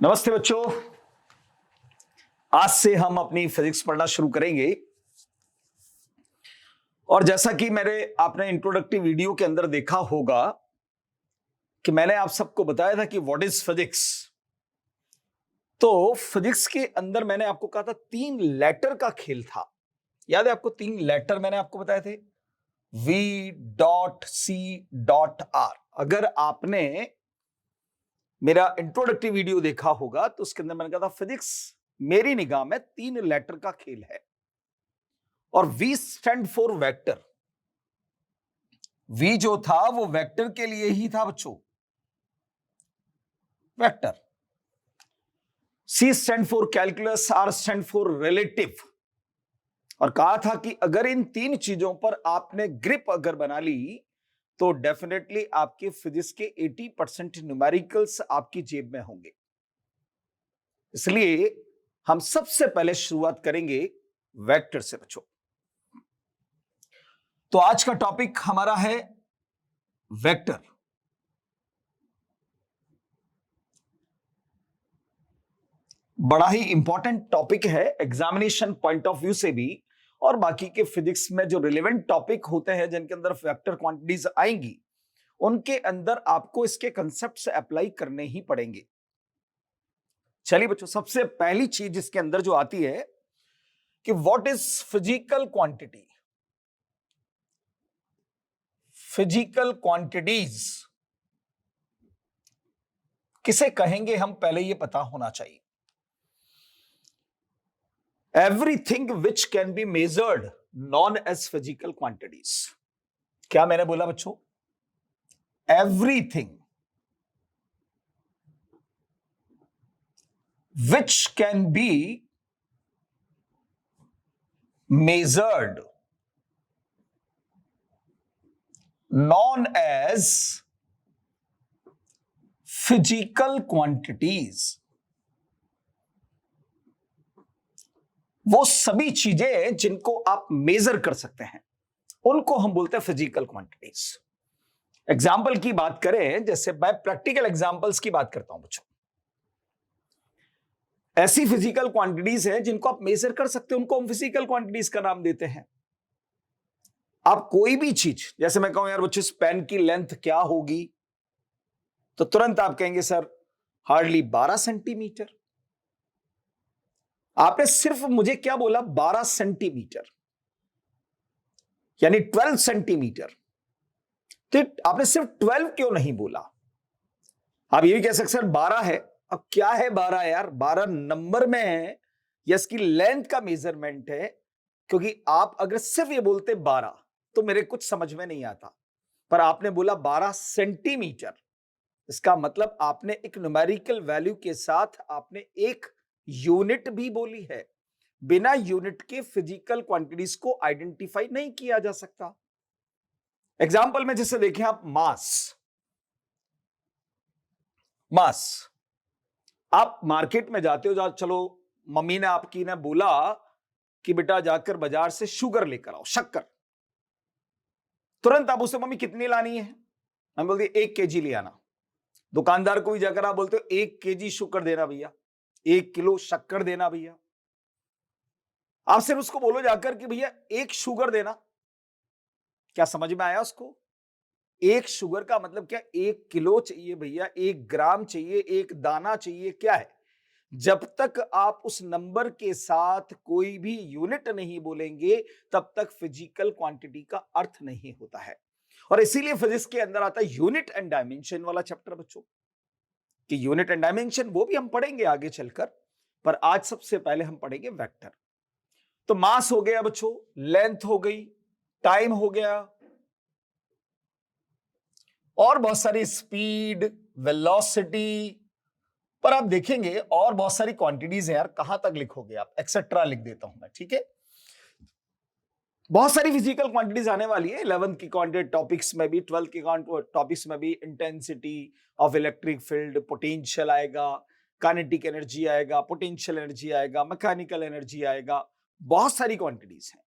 नमस्ते बच्चों। आज से हम अपनी फिजिक्स पढ़ना शुरू करेंगे और जैसा कि आपने इंट्रोडक्टिव वीडियो के अंदर देखा होगा कि मैंने आप सबको बताया था कि व्हाट इज फिजिक्स। तो फिजिक्स के अंदर मैंने आपको कहा था 3 लेटर का खेल था। याद है आपको? 3 लेटर मैंने आपको बताए थे, V.C.R। अगर आपने मेरा इंट्रोडक्टिव वीडियो देखा होगा तो उसके अंदर मैंने कहा था फिजिक्स मेरी निगाह में 3 लेटर का खेल है और V stand for vector. V जो था वो वेक्टर के लिए ही था बच्चों, vector. C stand for calculus, R stand for relative. और कहा था कि अगर इन 3 चीजों पर आपने ग्रिप अगर बना ली तो डेफिनेटली आपके फिजिक्स के 80% न्यूमेरिकल्स आपकी जेब में होंगे। इसलिए हम सबसे पहले शुरुआत करेंगे वेक्टर से बच्चों। तो आज का टॉपिक हमारा है वेक्टर। बड़ा ही इंपॉर्टेंट टॉपिक है एग्जामिनेशन पॉइंट ऑफ व्यू से भी, और बाकी के फिजिक्स में जो रिलेवेंट टॉपिक होते हैं जिनके अंदर वेक्टर क्वांटिटीज आएंगी उनके अंदर आपको इसके कंसेप्ट से अप्लाई करने ही पड़ेंगे। चलिए बच्चों, सबसे पहली चीज इसके अंदर जो आती है कि what is physical quantity. Physical quantities किसे कहेंगे हम, पहले ये पता होना चाहिए। Everything which can be measured known as physical quantities. क्या मैंने बोला बच्चों? Everything which can be measured known as physical quantities। वो सभी चीजें जिनको आप मेजर कर सकते हैं उनको हम बोलते हैं फिजिकल क्वांटिटीज। एग्जाम्पल की बात करें, जैसे मैं प्रैक्टिकल एग्जाम्पल्स की बात करता हूं बच्चों। ऐसी फिजिकल क्वांटिटीज हैं जिनको आप मेजर कर सकते हैं, उनको हम फिजिकल क्वांटिटीज का नाम देते हैं। आप कोई भी चीज, जैसे मैं कहूं यार बच्चों इस पेन की लेंथ क्या होगी, तो तुरंत आप कहेंगे सर हार्डली 12 सेंटीमीटर। आपने सिर्फ मुझे क्या बोला? 12 सेंटीमीटर, यानी 12 सेंटीमीटर। तो आपने सिर्फ 12 क्यों नहीं बोला? आप ये भी कह सकते सर 12 है। अब क्या है 12 यार? 12 नंबर में है या इसकी लेंथ का मेजरमेंट है? क्योंकि आप अगर सिर्फ ये बोलते 12 तो मेरे कुछ समझ में नहीं आता, पर आपने बोला 12 सेंटीमीटर, इसका मतलब आपने एक न्यूमेरिकल वैल्यू के साथ आपने एक यूनिट भी बोली है। बिना यूनिट के फिजिकल क्वांटिटीज को आइडेंटिफाई नहीं किया जा सकता। एग्जाम्पल में जैसे देखें आप, मास। मास आप मार्केट में जाते हो, चलो मम्मी ने आपकी ने बोला कि बेटा जाकर बाजार से शुगर लेकर आओ, शक्कर। तुरंत आप उससे मम्मी कितनी लानी है? हम बोलते 1 केजी ले आना। दुकानदार को भी जाकर आप बोलते हो 1 केजी शुगर देना भैया, 1 किलो शक्कर देना भैया। आप सिर्फ उसको बोलो जाकर कि भैया 1 शुगर देना। क्या समझ में आया उसको? 1 शुगर का मतलब क्या? 1 किलो चाहिए भैया, 1 ग्राम चाहिए, 1 दाना चाहिए, क्या है? जब तक आप उस नंबर के साथ कोई भी यूनिट नहीं बोलेंगे तब तक फिजिकल क्वांटिटी का अर्थ नहीं होता है। और इसीलिए फिजिक्स के अंदर आता है यूनिट एंड डायमेंशन वाला चैप्टर बच्चों, कि यूनिट एंड डायमेंशन वो भी हम पढ़ेंगे आगे चलकर, पर आज सबसे पहले हम पढ़ेंगे वेक्टर। तो मास हो गया बच्चों, लेंथ हो गई, टाइम हो गया, और बहुत सारी स्पीड, वेलोसिटी, पर आप देखेंगे और बहुत सारी क्वांटिटीज है यार। कहां तक लिखोगे आप? एक्सेट्रा लिख देता हूं मैं, ठीक है। बहुत सारी फिजिकल क्वांटिटीज आने वाली है 11th की क्वांटिटी टॉपिक्स में भी, 12th की टॉपिक्स में भी। Intensity of electric field, potential आएगा, काइनेटिक एनर्जी आएगा, पोटेंशियल एनर्जी आएगा, मैकेनिकल एनर्जी आएगा। बहुत सारी क्वांटिटीज हैं,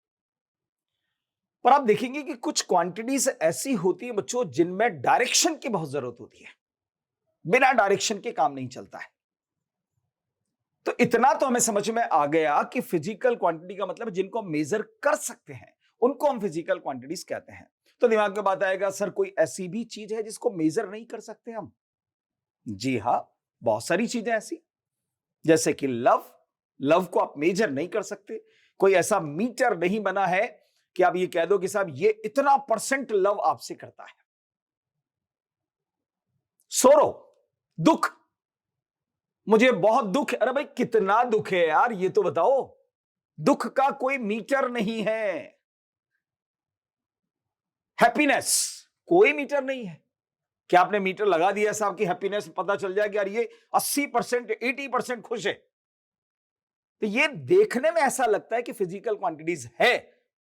पर आप देखेंगे कि कुछ क्वांटिटीज ऐसी होती है बच्चों जिनमें डायरेक्शन की बहुत जरूरत होती है। बिना डायरेक्शन के काम नहीं चलता है। तो इतना तो हमें समझ में आ गया कि फिजिकल क्वांटिटी का मतलब जिनको हम मेजर कर सकते हैं उनको हम फिजिकल क्वांटिटीज कहते हैं। तो दिमाग में बात आएगा, सर कोई ऐसी भी चीज है जिसको मेजर नहीं कर सकते हम? जी हां, बहुत सारी चीजें ऐसी, जैसे कि लव को आप मेजर नहीं कर सकते। कोई ऐसा मीटर नहीं बना है कि आप ये कह दो कि साहब ये इतना % लव आपसे करता है। सोरो, दुख, मुझे बहुत दुख, अरे भाई कितना दुख है यार, ये तो बताओ। दुख का कोई मीटर नहीं है। हैप्पीनेस, कोई मीटर नहीं है। क्या आपने मीटर लगा दिया साहब की हैप्पीनेस पता चल जाए कि यार ये 80% 80% खुश है? तो ये देखने में ऐसा लगता है कि फिजिकल क्वांटिटीज है,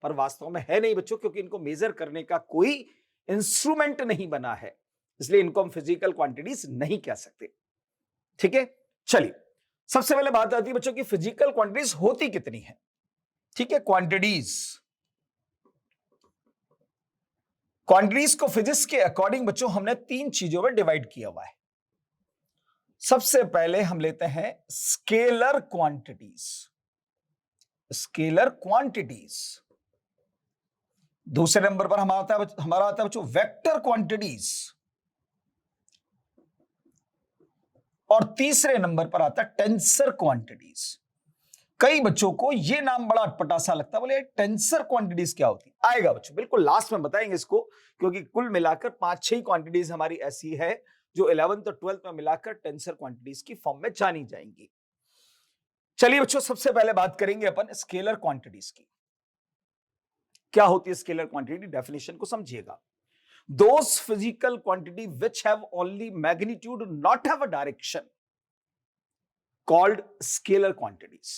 पर वास्तव में है नहीं बच्चों, क्योंकि इनको मेजर करने का कोई इंस्ट्रूमेंट नहीं बना है, इसलिए इनको हम फिजिकल क्वांटिटीज नहीं कह सकते। ठीक है, चलिए सबसे पहले बात आती है बच्चों की फिजिकल क्वांटिटीज होती कितनी है। ठीक है, क्वांटिटीज को फिजिक्स के अकॉर्डिंग बच्चों हमने 3 चीजों में डिवाइड किया हुआ है। सबसे पहले हम लेते हैं स्केलर क्वांटिटीज। दूसरे नंबर पर हमारा आता है बच्चों वेक्टर क्वांटिटीज, और तीसरे नंबर पर आता है टेंसर क्वांटिटीज। कई बच्चों को यह नाम बड़ा अटपटा सा लगता है, बोले टेंसर क्वांटिटीज क्या होती है? आएगा बच्चों, बिल्कुल लास्ट में बताएंगे इसको, क्योंकि कुल मिलाकर 5-6 क्वांटिटीज हमारी ऐसी है जो 11th और 12th में मिलाकर टेंसर क्वांटिटीज की फॉर्म में जानी जाएंगी। चलिए बच्चों, सबसे पहले बात करेंगे अपन स्केलर क्वांटिटीज की। क्या होती है स्केलर क्वांटिटी? डेफिनेशन को समझिएगा। Those physical quantity which have only magnitude, not have a direction, called scalar quantities.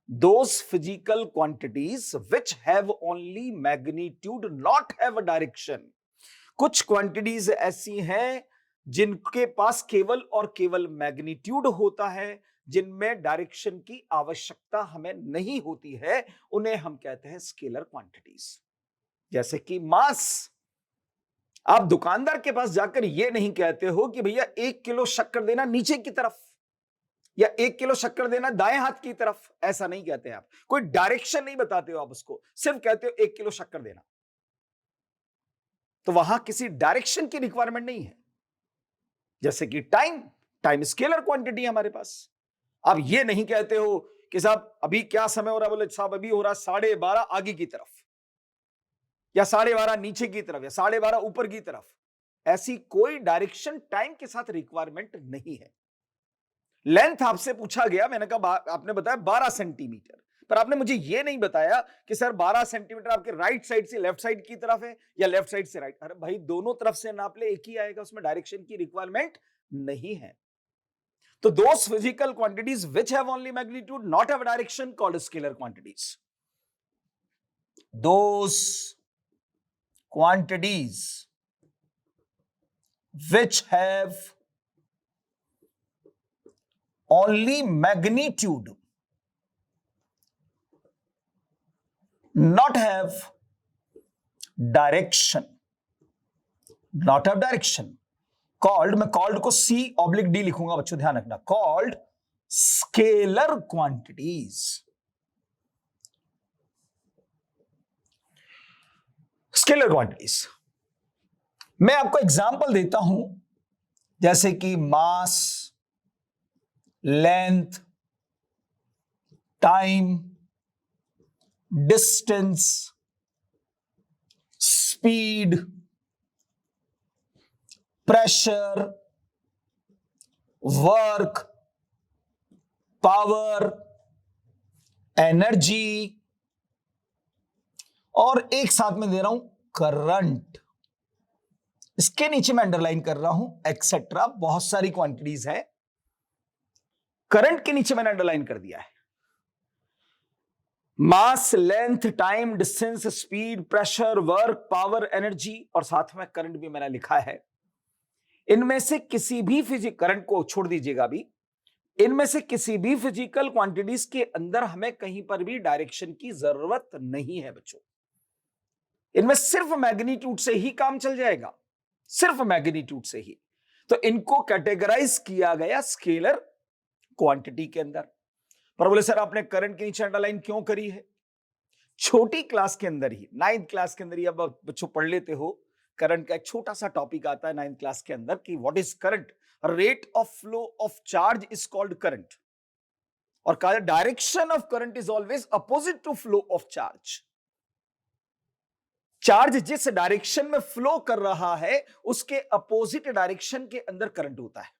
Those physical quantities which have only magnitude, not have a direction. कुछ क्वांटिटीज ऐसी हैं जिनके पास केवल और केवल मैग्नीट्यूड होता है, जिनमें डायरेक्शन की आवश्यकता हमें नहीं होती है, उन्हें हम कहते हैं स्केलर क्वांटिटीज। जैसे कि मास, आप दुकानदार के पास जाकर यह नहीं कहते हो कि भैया 1 किलो शक्कर देना नीचे की तरफ, या 1 किलो शक्कर देना दाएं हाथ की तरफ, ऐसा नहीं कहते आप। कोई डायरेक्शन नहीं बताते हो आप उसको, सिर्फ कहते हो 1 किलो शक्कर देना। तो वहां किसी डायरेक्शन की रिक्वायरमेंट नहीं है। जैसे कि टाइम स्केलर क्वांटिटी है हमारे पास। आप ये नहीं कहते हो कि साहब अभी क्या समय हो रहा है, बोले साहब अभी हो रहा 12:30 आगे की तरफ, या 12:30 नीचे की तरफ, या 12:30 ऊपर की तरफ। ऐसी कोई डायरेक्शन टाइम के साथ रिक्वायरमेंट नहीं है। लेंथ आपसे पूछा गया, मैंने कहा आपने बताया 12 सेंटीमीटर, पर आपने मुझे यह नहीं बताया कि सर 12 सेंटीमीटर आपके राइट साइड से लेफ्ट साइड की तरफ है या लेफ्ट साइड से राइट। अरे भाई दोनों तरफ से नाप ले, एक ही आएगा, उसमें डायरेक्शन की रिक्वायरमेंट नहीं है। तो those physical quantities which have only magnitude, not have direction, called scalar quantities. Those quantities which have only magnitude, not have direction, called, मैं called को C/D लिखूंगा बच्चों, ध्यान रखना, called scalar quantities. Scalar quantities, मैं आपको एग्जांपल देता हूं, जैसे कि mass, length, time, distance, speed, pressure, work, power, energy, और एक साथ में दे रहा हूं करंट। इसके नीचे मैं अंडरलाइन कर रहा हूं एक्सेट्रा, बहुत सारी क्वांटिटीज है। करंट के नीचे मैंने अंडरलाइन कर दिया है mass, length, time, distance, speed, pressure, work, power, energy, और साथ में करंट भी मैंने लिखा है। इनमें से किसी भी करंट को छोड़ दीजिएगा अभी, इनमें से किसी भी फिजिकल क्वांटिटीज के अंदर हमें कहीं पर भी डायरेक्शन की जरूरत नहीं है बच्चों। इनमें सिर्फ मैग्नीट्यूड से ही काम चल जाएगा, सिर्फ मैग्नीट्यूड से ही। तो इनको कैटेगराइज किया गया स्केलर क्वांटिटी के अंदर। पर बोले सर आपने करंट के नीचे अंडरलाइन क्यों करी है? छोटी क्लास के अंदर ही, 9th क्लास के अंदर ही, अब बच्चों पढ़ लेते हो, करंट का एक छोटा सा टॉपिक आता है 9th क्लास के अंदर कि what is current. Rate of flow of charge is called current, और कहा direction of current is always opposite to flow of charge. Charge जिस डायरेक्शन में फ्लो कर रहा है उसके अपोजिट डायरेक्शन के अंदर करंट होता है,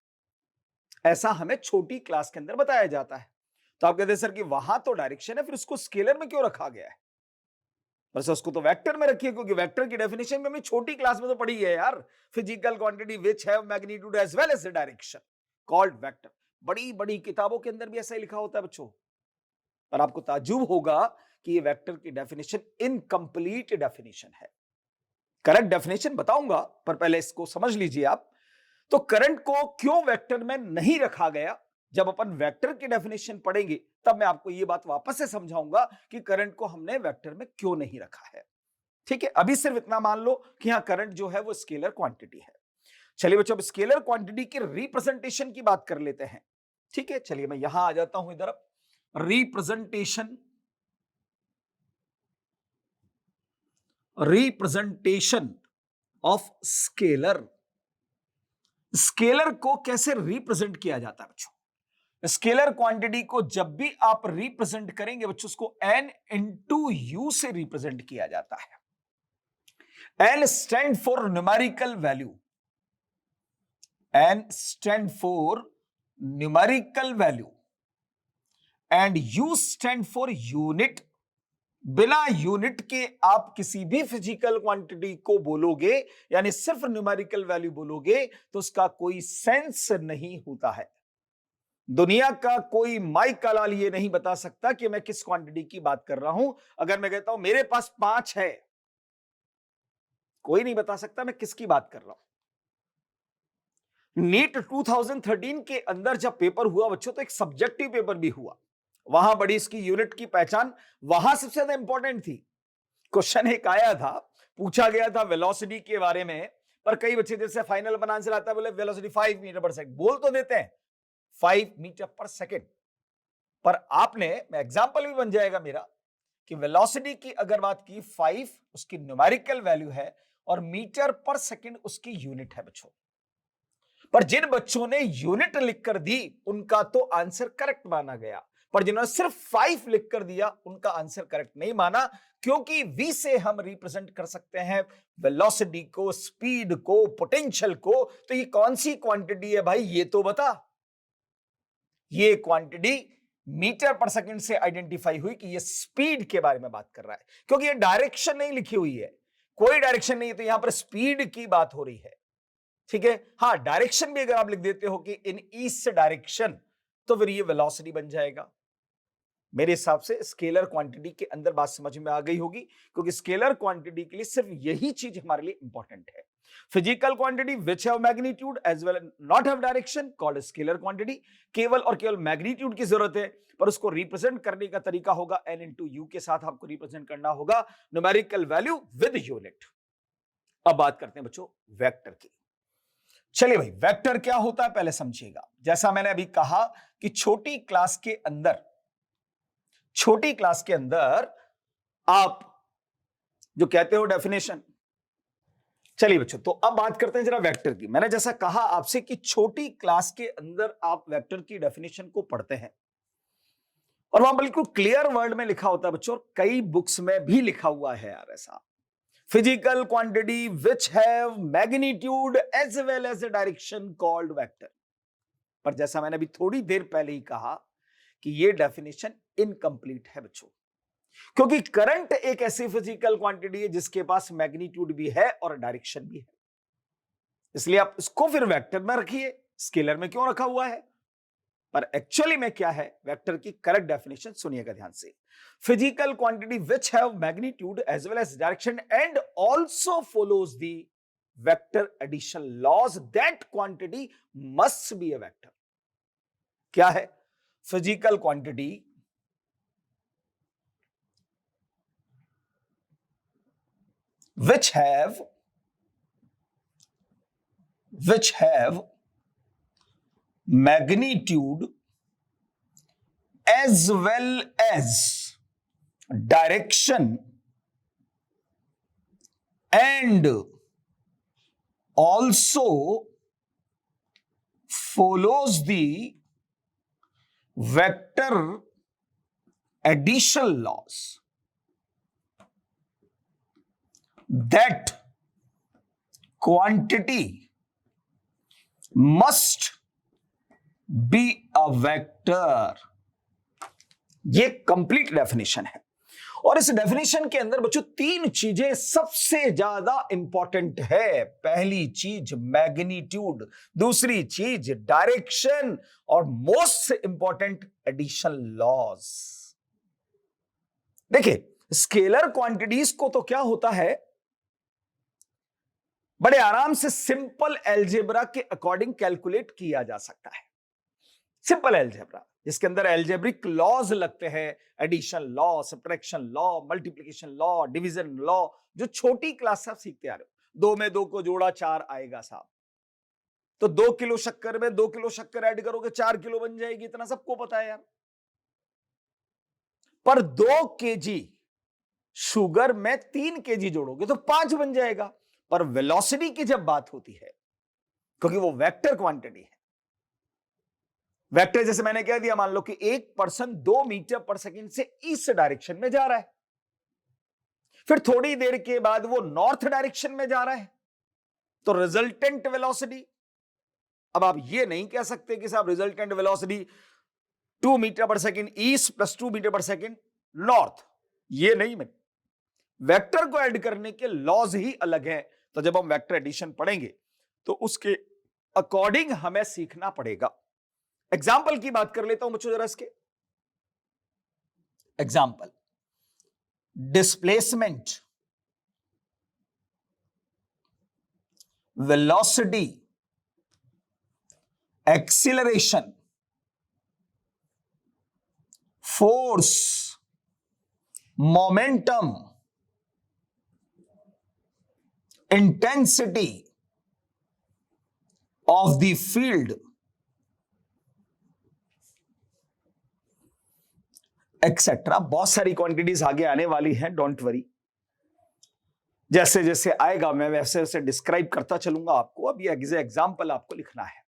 ऐसा हमें छोटी क्लास के अंदर बताया जाता है। तो आप कहते हैं सर कि वहां तो डायरेक्शन है, फिर उसको स्केलर में क्यों रखा गया है? बस उसको तो वेक्टर में रखिए, क्योंकि वेक्टर की डेफिनेशन में हमने छोटी क्लास में तो पढ़ी है यार, physical quantity which have magnitude as well as direction called vector. बड़ी बड़ी किताबों के अंदर भी ऐसा ही लिखा होता है बच्चों। पर आपको ताज्जुब होगा कि ये वेक्टर की डेफिनेशन इनकंप्लीट डेफिनेशन है। करेक्ट डेफिनेशन बताऊंगा, पर पहले इसको समझ लीजिए आप। तो करंट को क्यों वेक्टर में नहीं रखा गया, जब अपन वेक्टर की डेफिनेशन पढ़ेंगे तब मैं आपको यह बात वापस से समझाऊंगा कि करंट को हमने वेक्टर में क्यों नहीं रखा है। ठीक है, अभी सिर्फ इतना मान लो कि यहां करंट जो है वो स्केलर क्वांटिटी है। चलिए बच्चों, अब स्केलर क्वांटिटी की रिप्रेजेंटेशन की बात कर लेते हैं। ठीक है, चलिए मैं यहां आ जाता हूं इधर। Representation of scalar. स्केलर को कैसे रिप्रेजेंट किया जाता है बच्चों? स्केलर क्वांटिटी को जब भी आप रिप्रेजेंट करेंगे बच्चों, उसको n इंटू यू से रिप्रेजेंट किया जाता है। n stand for numerical value, n stand for numerical value and u stand for unit. बिना यूनिट के आप किसी भी फिजिकल क्वांटिटी को बोलोगे, यानी सिर्फ न्यूमेरिकल वैल्यू बोलोगे, तो उसका कोई सेंस नहीं होता है। दुनिया का कोई माइक का लाल ये नहीं बता सकता कि मैं किस क्वांटिटी की बात कर रहा हूं। अगर मैं कहता हूं मेरे पास 5 है, कोई नहीं बता सकता मैं किसकी बात कर रहा हूं। नीट 2013 के अंदर जब पेपर हुआ बच्चों, तो एक सब्जेक्टिव पेपर भी हुआ। वहां बड़ी इसकी यूनिट की पहचान वहां सबसे ज्यादा इंपॉर्टेंट थी। क्वेश्चन एक आया था, पूछा गया था वेलोसिटी के बारे में, पर कई बच्चे जैसे फाइनल बना आंसर आता है, बोले वेलोसिटी 5 मीटर पर सेकंड, बोल तो देते हैं 5 मीटर पर सेकंड, पर आपने, मैं एग्जांपल भी बन जाएगा मेरा, कि वेलोसिटी की अगर बात की 5 उसकी न्यूमेरिकल वैल्यू है और मीटर पर सेकंड उसकी यूनिट है बच्चों। पर जिन बच्चों ने यूनिट लिखकर दी उनका तो आंसर करेक्ट माना गया, पर जिन्होंने सिर्फ 5 लिखकर दिया उनका आंसर करेक्ट नहीं माना, क्योंकि v से हम रिप्रेजेंट कर सकते हैं वेलोसिटी को, स्पीड को, पोटेंशियल को। तो ये कौन सी क्वांटिटी है भाई, ये तो बता। ये क्वांटिटी मीटर पर सेकंड से आइडेंटिफाई हुई कि ये स्पीड के बारे में बात कर रहा है, क्योंकि ये डायरेक्शन नहीं लिखी हुई है, कोई डायरेक्शन नहीं है, तो यहां पर स्पीड की बात हो रही है। ठीक है, हाँ डायरेक्शन भी अगर आप लिख देते हो कि इन ईस्ट डायरेक्शन, तो फिर ये वेलोसिटी बन जाएगा। मेरे हिसाब से स्केलर क्वांटिटी के अंदर बात समझ में आ गई होगी, क्योंकि स्केलर क्वांटिटी के लिए सिर्फ यही चीज हमारे लिए इंपॉर्टेंट है। Physical quantity which have magnitude as well not have direction called scalar quantity. केवल और केवल मैग्नीट्यूड की जरूरत है, पर उसको रिप्रेजेंट करने का तरीका होगा n इंटू यू के साथ आपको रिप्रेजेंट करना होगा न्यूमेरिकल वैल्यू विद यूनिट। अब बात करते हैं बच्चों वेक्टर की। चलिए भाई, वेक्टर क्या होता है पहले समझिएगा। जैसा मैंने अभी कहा कि छोटी क्लास के अंदर आप जो कहते हो डेफिनेशन। चलिए बच्चों, तो अब बात करते हैं जरा वेक्टर की। मैंने जैसा कहा आपसे कि छोटी क्लास के अंदर आप वेक्टर की डेफिनेशन को पढ़ते हैं, और वहां बिल्कुल क्लियर वर्ड में लिखा होता है बच्चों, कई बुक्स में भी लिखा हुआ है यार ऐसा, physical quantity which have magnitude as well as a direction called vector. पर जैसा मैंने अभी थोड़ी देर पहले ही कहा कि यह डेफिनेशन इनकंप्लीट है बच्चों, क्योंकि करंट एक ऐसी फिजिकल क्वांटिटी है जिसके पास मैग्नीट्यूड भी है और डायरेक्शन भी है। इसलिए आप इसको फिर वेक्टर में रखिए, स्केलर में क्यों रखा हुआ है। पर एक्चुअली में क्या है वेक्टर की करेक्ट डेफिनेशन, सुनिएगा ध्यान से। Physical quantity which have magnitude as well as direction and also follows the vector addition laws, that quantity must be a vector. क्या है? Physical quantity which have magnitude as well as direction and also follows the vector addition laws, that quantity must be a vector। ये complete definition है, और इस definition के अंदर बच्चों तीन चीजें सबसे ज्यादा इंपॉर्टेंट है। पहली चीज मैग्नीट्यूड, दूसरी चीज डायरेक्शन, और मोस्ट इंपॉर्टेंट एडिशन लॉज। देखिए, स्केलर क्वांटिटीज को तो क्या होता है, बड़े आराम से सिंपल एल्जेब्रा के अकॉर्डिंग कैलकुलेट किया जा सकता है। सिंपल एल्जेब्रा जिसके अंदर एल्जेब्रिक लॉज लगते हैं, addition law, subtraction law, multiplication law, division law, जो छोटी क्लास से आप सीखते आ रहे हो। 2 में 2 को जोड़ा 4 आएगा साहब, तो 2 किलो शक्कर में 2 किलो शक्कर ऐड करोगे 4 किलो बन जाएगी, इतना सबको पता है यार। पर 2 केजी शुगर में 3 केजी जोड़ोगे तो 5 बन जाएगा। पर वेलोसिटी की जब बात होती है, क्योंकि वो वेक्टर क्वांटिटी है, वेक्टर जैसे मैंने कह दिया, मान लो कि एक पर्सन 2 मीटर पर सेकंड से इस डायरेक्शन में जा रहा है, फिर थोड़ी देर के बाद वो नॉर्थ डायरेक्शन में जा रहा है, तो रिजल्टेंट वेलोसिटी, अब आप ये नहीं कह सकते कि साहब रिजल्टेंट वेलोसिटी 2 मीटर पर सेकंड ईस्ट प्लस 2 मीटर पर सेकंड नॉर्थ, ये नहीं। मैं वेक्टर को ऐड करने के लॉज ही अलग हैं, तो जब हम वेक्टर एडिशन पढ़ेंगे तो उसके अकॉर्डिंग हमें सीखना पड़ेगा। एग्जाम्पल की बात कर लेता हूं बच्चों जरा इसके। Example, displacement, velocity, acceleration, force, momentum, intensity of the field, etcetera. बहुत सारी क्वांटिटीज आगे आने वाली हैं, डोंट वरी। जैसे जैसे आएगा मैं वैसे वैसे डिस्क्राइब करता चलूंगा आपको। अब ये एग्जाम्पल आपको लिखना है।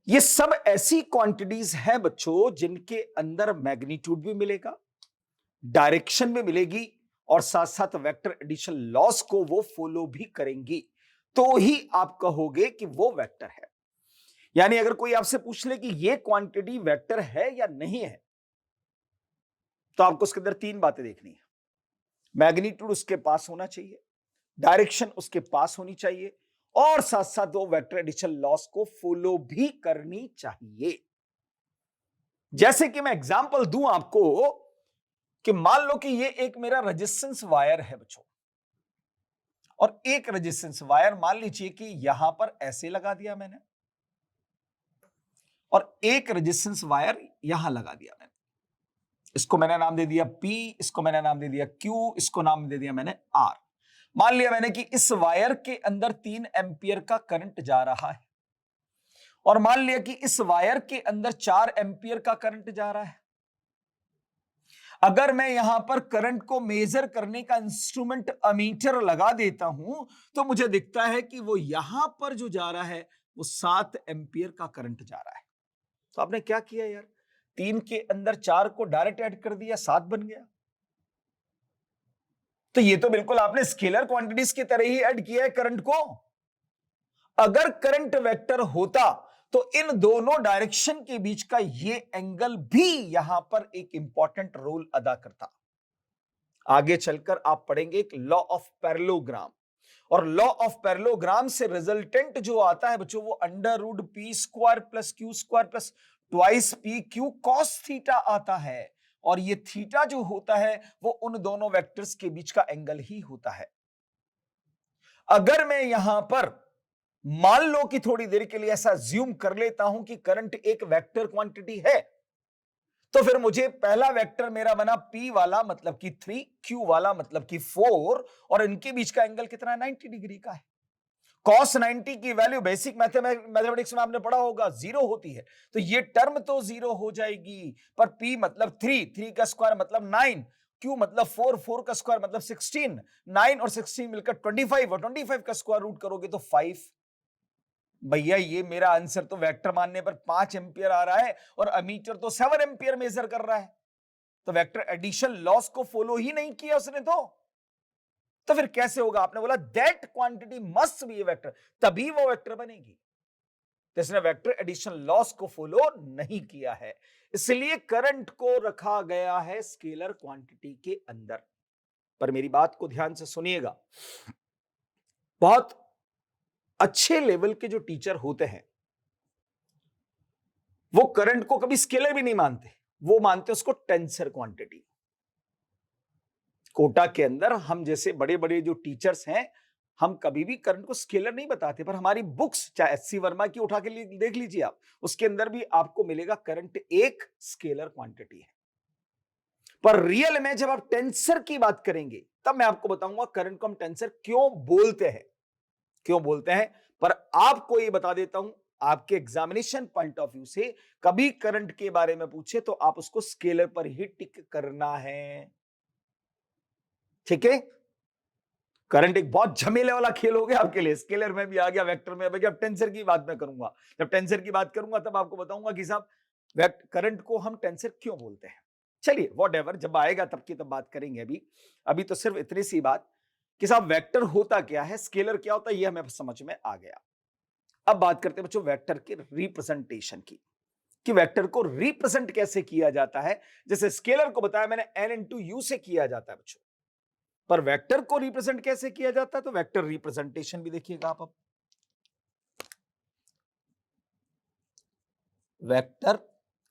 ये सब ऐसी क्वांटिटीज हैं बच्चों जिनके अंदर मैग्नीट्यूड भी मिलेगा, डायरेक्शन भी मिलेगी, और साथ साथ वेक्टर एडिशन लॉस को वो फॉलो भी करेंगी, तो ही आप कहोगे कि वो वेक्टर है। यानी अगर कोई आपसे पूछ ले कि ये क्वांटिटी वेक्टर है या नहीं है, तो आपको उसके अंदर 3 बातें देखनी है। मैग्नीट्यूड उसके पास होना चाहिए, डायरेक्शन उसके पास होनी चाहिए, और साथ साथ वो वेक्टर एडिशन लॉस को फॉलो भी करनी चाहिए। जैसे कि मैं एग्जांपल दूं आपको कि मान लो कि ये एक मेरा रेजिस्टेंस वायर है बच्चों, और एक रेजिस्टेंस वायर मान लीजिए कि यहां पर ऐसे लगा दिया मैंने, और एक रेजिस्टेंस वायर यहां लगा दिया मैंने। इसको मैंने नाम दे दिया P, इसको मैंने नाम दे दिया Q, इसको नाम दे दिया मैंने R। मान लिया मैंने कि इस वायर के अंदर 3 एम्पियर का करंट जा रहा है, और मान लिया कि इस वायर के अंदर 4 एम्पियर का करंट जा रहा है। अगर मैं यहां पर करंट को मेजर करने का इंस्ट्रूमेंट अमीटर लगा देता हूं, तो मुझे दिखता है कि वो यहां पर जो जा रहा है वो 7 एम्पियर का करंट जा रहा है। तो आपने क्या किया यार, 3 के अंदर 4 को डायरेक्ट ऐड कर दिया, 7 बन गया। तो ये तो बिल्कुल आपने स्केलर क्वांटिटीज की तरह ही ऐड किया है करंट को। अगर करंट वेक्टर होता तो इन दोनों डायरेक्शन के बीच का ये एंगल भी यहां पर एक इंपॉर्टेंट रोल अदा करता। आगे चलकर आप पढ़ेंगे एक लॉ ऑफ पैरेललोग्राम, और लॉ ऑफ पैरेललोग्राम से रिजल्टेंट जो आता है बच्चों वो √p² plus q² plus twice p/q cos theta आता है। और ये थीटा जो होता है वो उन दोनों वेक्टर्स के बीच का एंगल ही होता है। अगर मैं यहां पर मान लो कि थोड़ी देर के लिए ऐसा ज्यूम कर लेता हूं कि करंट एक वेक्टर क्वांटिटी है, तो फिर मुझे पहला वेक्टर मेरा बना P वाला मतलब कि 3, Q वाला मतलब कि 4, और इनके बीच का एंगल कितना है, 90 डिग्री का है। cos 90 की वैल्यू बेसिक मैथमेटिक्स में आपने पढ़ा होगा 0 होती है, तो ये टर्म तो 0 हो जाएगी, पर p मतलब 3 का स्क्वायर मतलब 9, q मतलब 4 का स्क्वायर मतलब 16, 9 और 16 मिलकर 25 और 25 का स्क्वायर रूट करोगे तो 5। भैया ये मेरा आंसर तो वेक्टर मानने पर 5 एम्पियर आ रहा है और अमीटर तो 7 एम्पियर मेजर कर रहा है, तो वेक्टर एडिशन लॉस को फॉलो ही नहीं किया उसने तो फिर कैसे होगा? आपने बोला that quantity must B A vector, तभी वो वेक्टर बनेगी। तो इसने वेक्टर एडिशन लॉस को फॉलो नहीं किया है, इसलिए करंट को रखा गया है स्केलर क्वांटिटी के अंदर। पर मेरी बात को ध्यान से सुनिएगा, बहुत अच्छे लेवल के जो टीचर होते हैं वो करंट को कभी स्केलर भी नहीं मानते, वो मानते उसको टेंसर क्वांटिटी। कोटा के अंदर हम जैसे बड़े बड़े जो टीचर्स हैं, हम कभी भी करंट को स्केलर नहीं बताते, पर हमारी बुक्स चाहे एचसी वर्मा की उठा के देख लीजिए आप, उसके अंदर भी आपको मिलेगा करंट एक स्केलर क्वांटिटी है। पर रियल में जब आप टेंसर की बात करेंगे तब मैं आपको बताऊंगा करंट को हम टेंसर क्यों बोलते हैं। पर आपको ये बता देता हूं, आपके एग्जामिनेशन पॉइंट ऑफ व्यू से कभी करंट के बारे में पूछे तो आप उसको स्केलर पर ही टिक करना है, ठीक है? करंट एक बहुत झमेले वाला खेल हो गया आपके लिए, स्केलर में भी आ गया, वेक्टर में भी। अब टेंसर की बात मैं करूंगा, जब टेंसर की बात करूंगा तब आपको बताऊंगा कि साहब करंट को हम टेंसर क्यों बोलते हैं। चलिए व्हाटएवर, जब आएगा तब की तब बात करेंगे। अभी तो सिर्फ इतनी सी बात कि साहब वेक्टर होता क्या है, स्केलर क्या होता है, ये हमें समझ में आ गया। अब बात करते हैं बच्चों वेक्टर के रिप्रेजेंटेशन की, कि वेक्टर को रिप्रेजेंट कैसे किया जाता है। जैसे स्केलर को बताया मैंने n इंटू यू से किया जाता है बच्चों, पर वेक्टर को रिप्रेजेंट कैसे किया जाता है, तो वेक्टर रिप्रेजेंटेशन भी देखिएगा आप। अब वेक्टर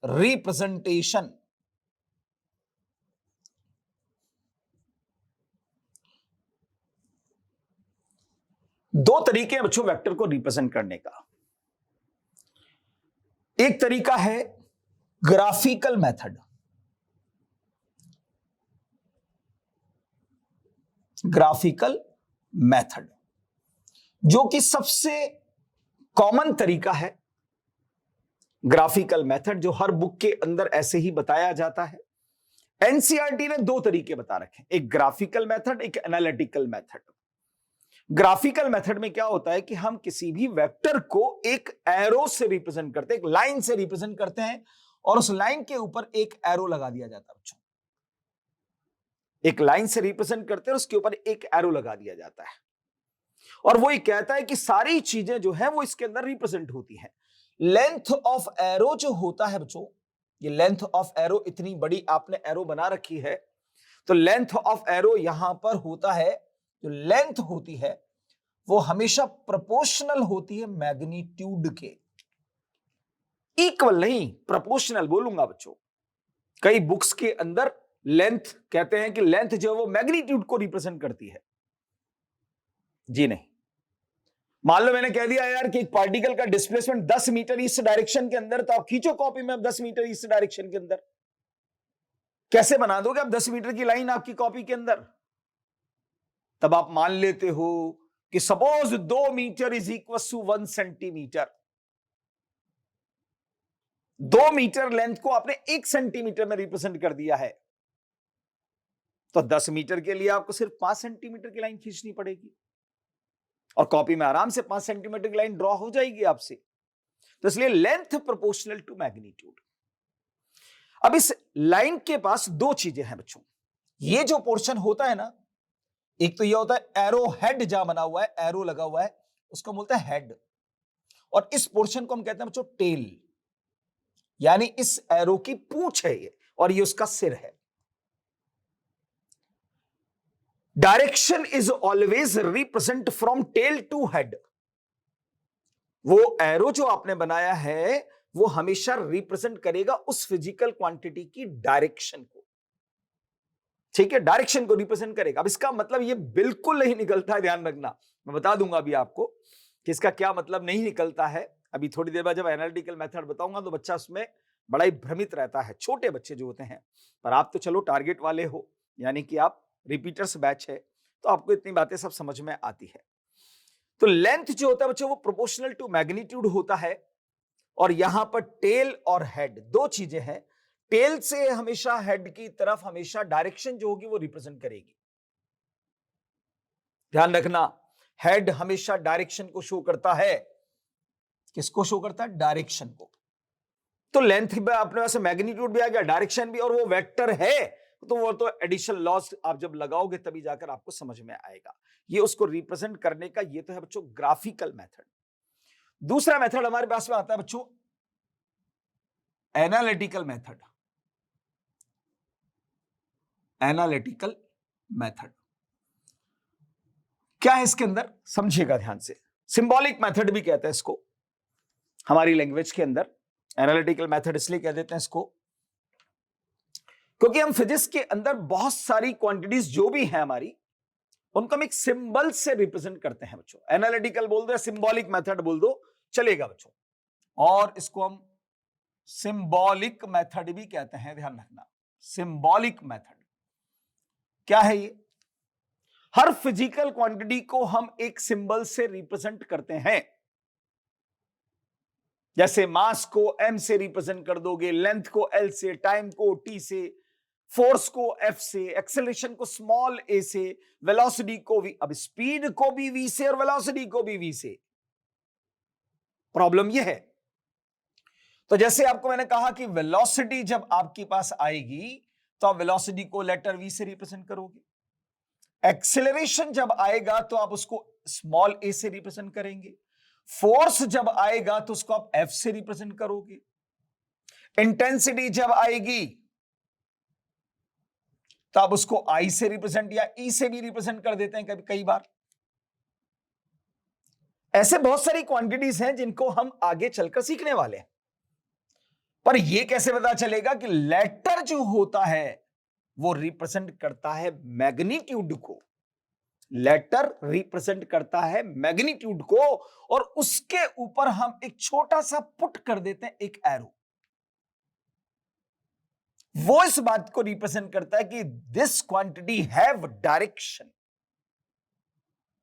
रिप्रेजेंटेशन दो तरीके हैं बच्चों वेक्टर को रिप्रेजेंट करने का। एक तरीका है ग्राफिकल मेथड, जो कि सबसे कॉमन तरीका है। ग्राफिकल मेथड जो हर बुक के अंदर ऐसे ही बताया जाता है। एनसीईआरटी ने दो तरीके बता रखे, एक ग्राफिकल मेथड, एक एनालिटिकल मेथड। ग्राफिकल मेथड में क्या होता है कि हम किसी भी वेक्टर को एक एरो से रिप्रेजेंट करते हैं, एक लाइन से रिप्रेजेंट करते हैं, और उस लाइन के ऊपर एक एरो लगा दिया जाता है बच्चों। एक लाइन से रिप्रेजेंट करते हैं, उसके ऊपर एक एरो लगा दिया जाता है, और वो ये कहता है कि सारी चीजें जो है वो इसके अंदर रिप्रेजेंट होती हैं। लेंथ ऑफ एरो जो होता है बच्चों, ये लेंथ ऑफ एरो इतनी बड़ी आपने एरो बना रखी है, तो लेंथ ऑफ एरो यहां पर होता है, जो लेंथ होती है वो हमेशा प्रोपोर्शनल होती है मैग्नीट्यूड के, इक्वल नहीं, प्रोपोर्शनल बोलूंगा बच्चों। कई बुक्स के अंदर लेंथ कहते हैं कि लेंथ जो है वो मैग्नीट्यूड को रिप्रेजेंट करती है, जी नहीं। मान लो मैंने कह दिया यार कि एक पार्टिकल का डिस्प्लेसमेंट 10 मीटर ईस्ट डायरेक्शन के अंदर, तो आप खींचो कॉपी में अब 10 मीटर ईस्ट डायरेक्शन के अंदर, कैसे बना दोगे आप 10 मीटर की लाइन आपकी कॉपी के अंदर? तब आप मान लेते हो कि suppose 2 metre is equal to 1 centimetre. 2 metre length को आपने 1 सेंटीमीटर में रिप्रेजेंट कर दिया है, तो 10 मीटर के लिए आपको सिर्फ 5 सेंटीमीटर की लाइन खींचनी पड़ेगी, और कॉपी में आराम से 5 सेंटीमीटर की लाइन ड्रॉ हो जाएगी आपसे। तो इसलिए लेंथ प्रोपोर्शनल टू मैग्नीट्यूड। अब इस लाइन के पास दो चीजें हैं बच्चों, ये जो पोर्शन होता है ना, एक तो ये होता है एरो हेड, जहां बना हुआ है एरो लगा हुआ है उसको बोलते हैं हेड, और इस पोर्शन को हम कहते हैं बच्चों टेल, यानी इस एरो की पूंछ है ये, और ये उसका सिर है। Direction is always represent from tail to head. वो एरो जो आपने बनाया है वो हमेशा रिप्रेजेंट करेगा उस फिजिकल क्वांटिटी की डायरेक्शन को, ठीक है, डायरेक्शन को रिप्रेजेंट करेगा। अब इसका मतलब ये बिल्कुल नहीं निकलता है, ध्यान रखना, मैं बता दूंगा अभी आपको कि इसका क्या मतलब नहीं निकलता है। अभी थोड़ी देर बाद जब एनालिटिकल मेथड बताऊंगा तो बच्चा उसमें बड़ा ही भ्रमित रहता है, छोटे बच्चे जो होते हैं। पर आप तो चलो टारगेट वाले हो, यानी कि आप रिपीटर्स बैच है, तो आपको इतनी बातें सब समझ में आती है। तो लेंथ जो होता है बच्चों वो प्रोपोर्शनल टू मैग्नीट्यूड होता है, और यहां पर टेल और हेड दो चीजें हैं। टेल से हमेशा हेड की तरफ हमेशा डायरेक्शन जो होगी वो रिप्रेजेंट करेगी। ध्यान रखना, हेड हमेशा डायरेक्शन को शो करता है। किसको शो करता है? डायरेक्शन को। तो लेंथ में अपने पास मैग्नीट्यूड भी आ गया, डायरेक्शन भी, और वो वेक्टर है, तो वो तो एडिशनल लॉस आप जब लगाओगे तभी जाकर आपको समझ में आएगा। ये उसको रिप्रेजेंट करने का ये तो है बच्चों ग्राफिकल मेथड। दूसरा मेथड हमारे पास में आता है बच्चों एनालिटिकल मेथड। एनालिटिकल मेथड क्या है इसके अंदर? समझिएगा ध्यान से। सिंबॉलिक मेथड भी कहते हैं इसको हमारी लैंग्वेज के अंदर। एनालिटिकल मेथड इसलिए कह देते हैं इसको क्योंकि हम फिजिक्स के अंदर बहुत सारी क्वांटिटीज जो भी है हमारी, उनको हम एक सिंबल से रिप्रेजेंट करते हैं बच्चों। एनालिटिकल बोल दो, सिंबॉलिक मेथड बोल दो, चलेगा बच्चों। और इसको हम सिंबॉलिक मेथड भी कहते हैं, ध्यान रखना। सिंबॉलिक मेथड क्या है? ये हर फिजिकल क्वांटिटी को हम एक सिंबल से रिप्रेजेंट करते हैं। जैसे मास को m से रिप्रेजेंट कर दोगे, लेंथ को l से, टाइम को t से, फोर्स को F से, एक्सेलरेशन को स्मॉल a से, वेलोसिटी को v, अब स्पीड को भी v से और वेलोसिटी को भी v से। प्रॉब्लम यह है, तो जैसे आपको मैंने कहा कि वेलोसिटी जब आपके पास आएगी तो आप वेलोसिटी को लेटर v से रिप्रेजेंट करोगे। एक्सेलरेशन जब आएगा तो आप उसको स्मॉल a से रिप्रेजेंट करेंगे। फोर्स जब आएगा तो उसको आप F से रिप्रेजेंट करोगे। इंटेंसिटी जब आएगी तो आप उसको I से रिप्रेजेंट या E से भी रिप्रेजेंट कर देते हैं कभी कई बार। ऐसे बहुत सारी क्वांटिटीज हैं जिनको हम आगे चलकर सीखने वाले हैं। पर यह कैसे पता चलेगा कि लेटर जो होता है वो रिप्रेजेंट करता है मैग्नीट्यूड को। लेटर रिप्रेजेंट करता है मैग्नीट्यूड को, और उसके ऊपर हम एक छोटा सा पुट कर देते हैं, एक एरो। वो इस बात को रिप्रेजेंट करता है कि this quantity have direction.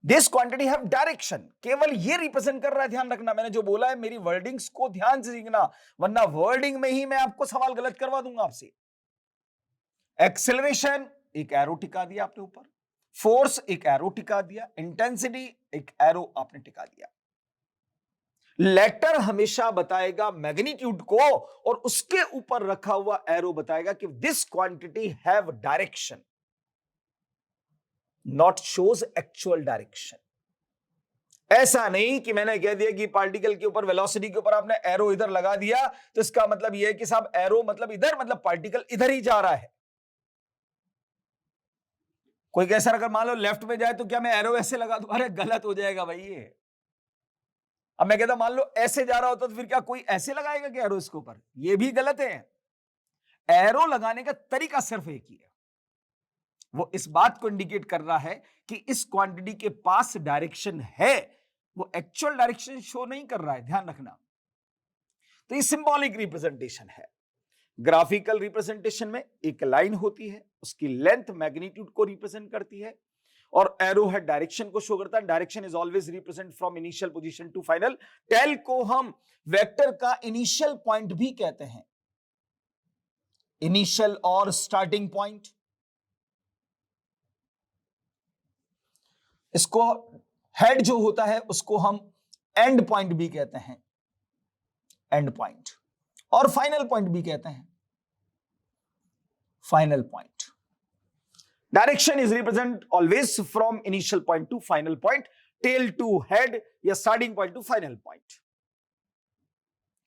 This quantity have direction, केवल ये रिप्रेजेंट कर रहा है। ध्यान रखना, मैंने जो बोला है मेरी वर्डिंग्स को ध्यान से सीखना, वरना वर्डिंग में ही मैं आपको सवाल गलत करवा दूंगा आपसे। एक्सेलरेशन, एक एरो टिका दिया आपने ऊपर। फोर्स, एक एरो टिका दिया। इंटेंसिटी, एक एरो आपने टिका दिया। लेटर हमेशा बताएगा मैग्नीट्यूड को, और उसके ऊपर रखा हुआ एरो बताएगा कि this quantity have direction, not shows actual direction. ऐसा नहीं कि मैंने कह दिया कि पार्टिकल के ऊपर, वेलोसिटी के ऊपर आपने एरो इधर लगा दिया तो इसका मतलब यह है कि साहब एरो मतलब इधर, मतलब पार्टिकल इधर ही जा रहा है। कोई कैसा अगर मान लो लेफ्ट में जाए तो क्या मैं एरो ऐसे लगा दूं? अरे गलत हो जाएगा भाई ये। अब मैं कहता मान लो ऐसे जा रहा होता तो फिर क्या कोई ऐसे लगाएगा कि एरो इसके ऊपर? ये भी गलत है। एरो लगाने का तरीका सिर्फ एक ही है, वो इस बात को इंडिकेट कर रहा है कि इस क्वांटिटी के पास डायरेक्शन है, वो एक्चुअल डायरेक्शन शो नहीं कर रहा है। ध्यान रखना, तो ये सिंबॉलिक रिप्रेजेंटेशन है। ग्राफिकल रिप्रेजेंटेशन में एक लाइन होती है, उसकी लेंथ मैग्नीट्यूड को रिप्रेजेंट करती है, और एरो है डायरेक्शन को शो करता है। Direction is always represent from initial position to final. Tail को हम वेक्टर का इनिशियल पॉइंट भी कहते हैं, इनिशियल और स्टार्टिंग पॉइंट। इसको हेड जो होता है उसको हम एंड पॉइंट भी कहते हैं, एंड पॉइंट, और फाइनल पॉइंट भी कहते हैं, final point. Direction is represent always from initial point to final point, tail to head या starting point to final point.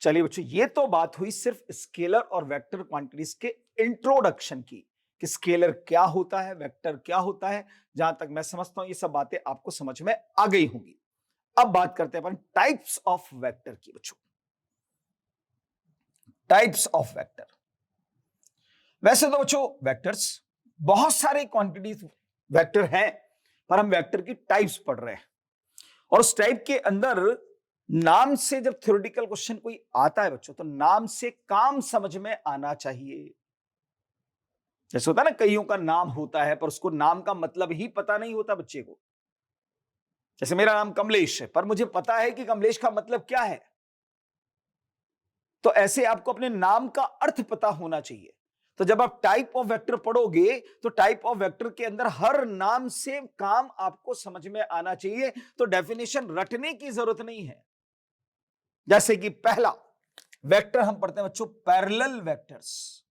चलिए बच्चों, ये तो बात हुई सिर्फ स्केलर और वेक्टर क्वांटिटीज के इंट्रोडक्शन की, कि स्केलर क्या होता है, वेक्टर क्या होता है। जहां तक मैं समझता हूं ये सब बातें आपको समझ में आ गई होंगी। अब बात करते हैं अपन टाइप्स ऑफ वेक्टर की बच्चों। टाइप्स ऑफ वेक्टर, वैसे तो बच्चों वेक्टर्स बहुत सारे क्वांटिटीज वेक्टर हैं, पर हम वेक्टर की टाइप्स पढ़ रहे हैं, और उस टाइप के अंदर नाम से जब थ्योरेटिकल क्वेश्चन कोई आता है बच्चों, तो नाम से काम समझ में आना चाहिए। जैसे होता है ना, कईयों का नाम होता है पर उसको नाम का मतलब ही पता नहीं होता बच्चे को। जैसे मेरा नाम कमलेश है, पर मुझे पता है कि कमलेश का मतलब क्या है, तो ऐसे आपको अपने नाम का अर्थ पता होना चाहिए। तो जब आप टाइप ऑफ वेक्टर पढ़ोगे तो टाइप ऑफ वेक्टर के अंदर हर नाम से काम आपको समझ में आना चाहिए, तो डेफिनेशन रटने की जरूरत नहीं है। जैसे कि पहला वेक्टर हम पढ़ते हैं बच्चों, पैरेलल वेक्टर्स।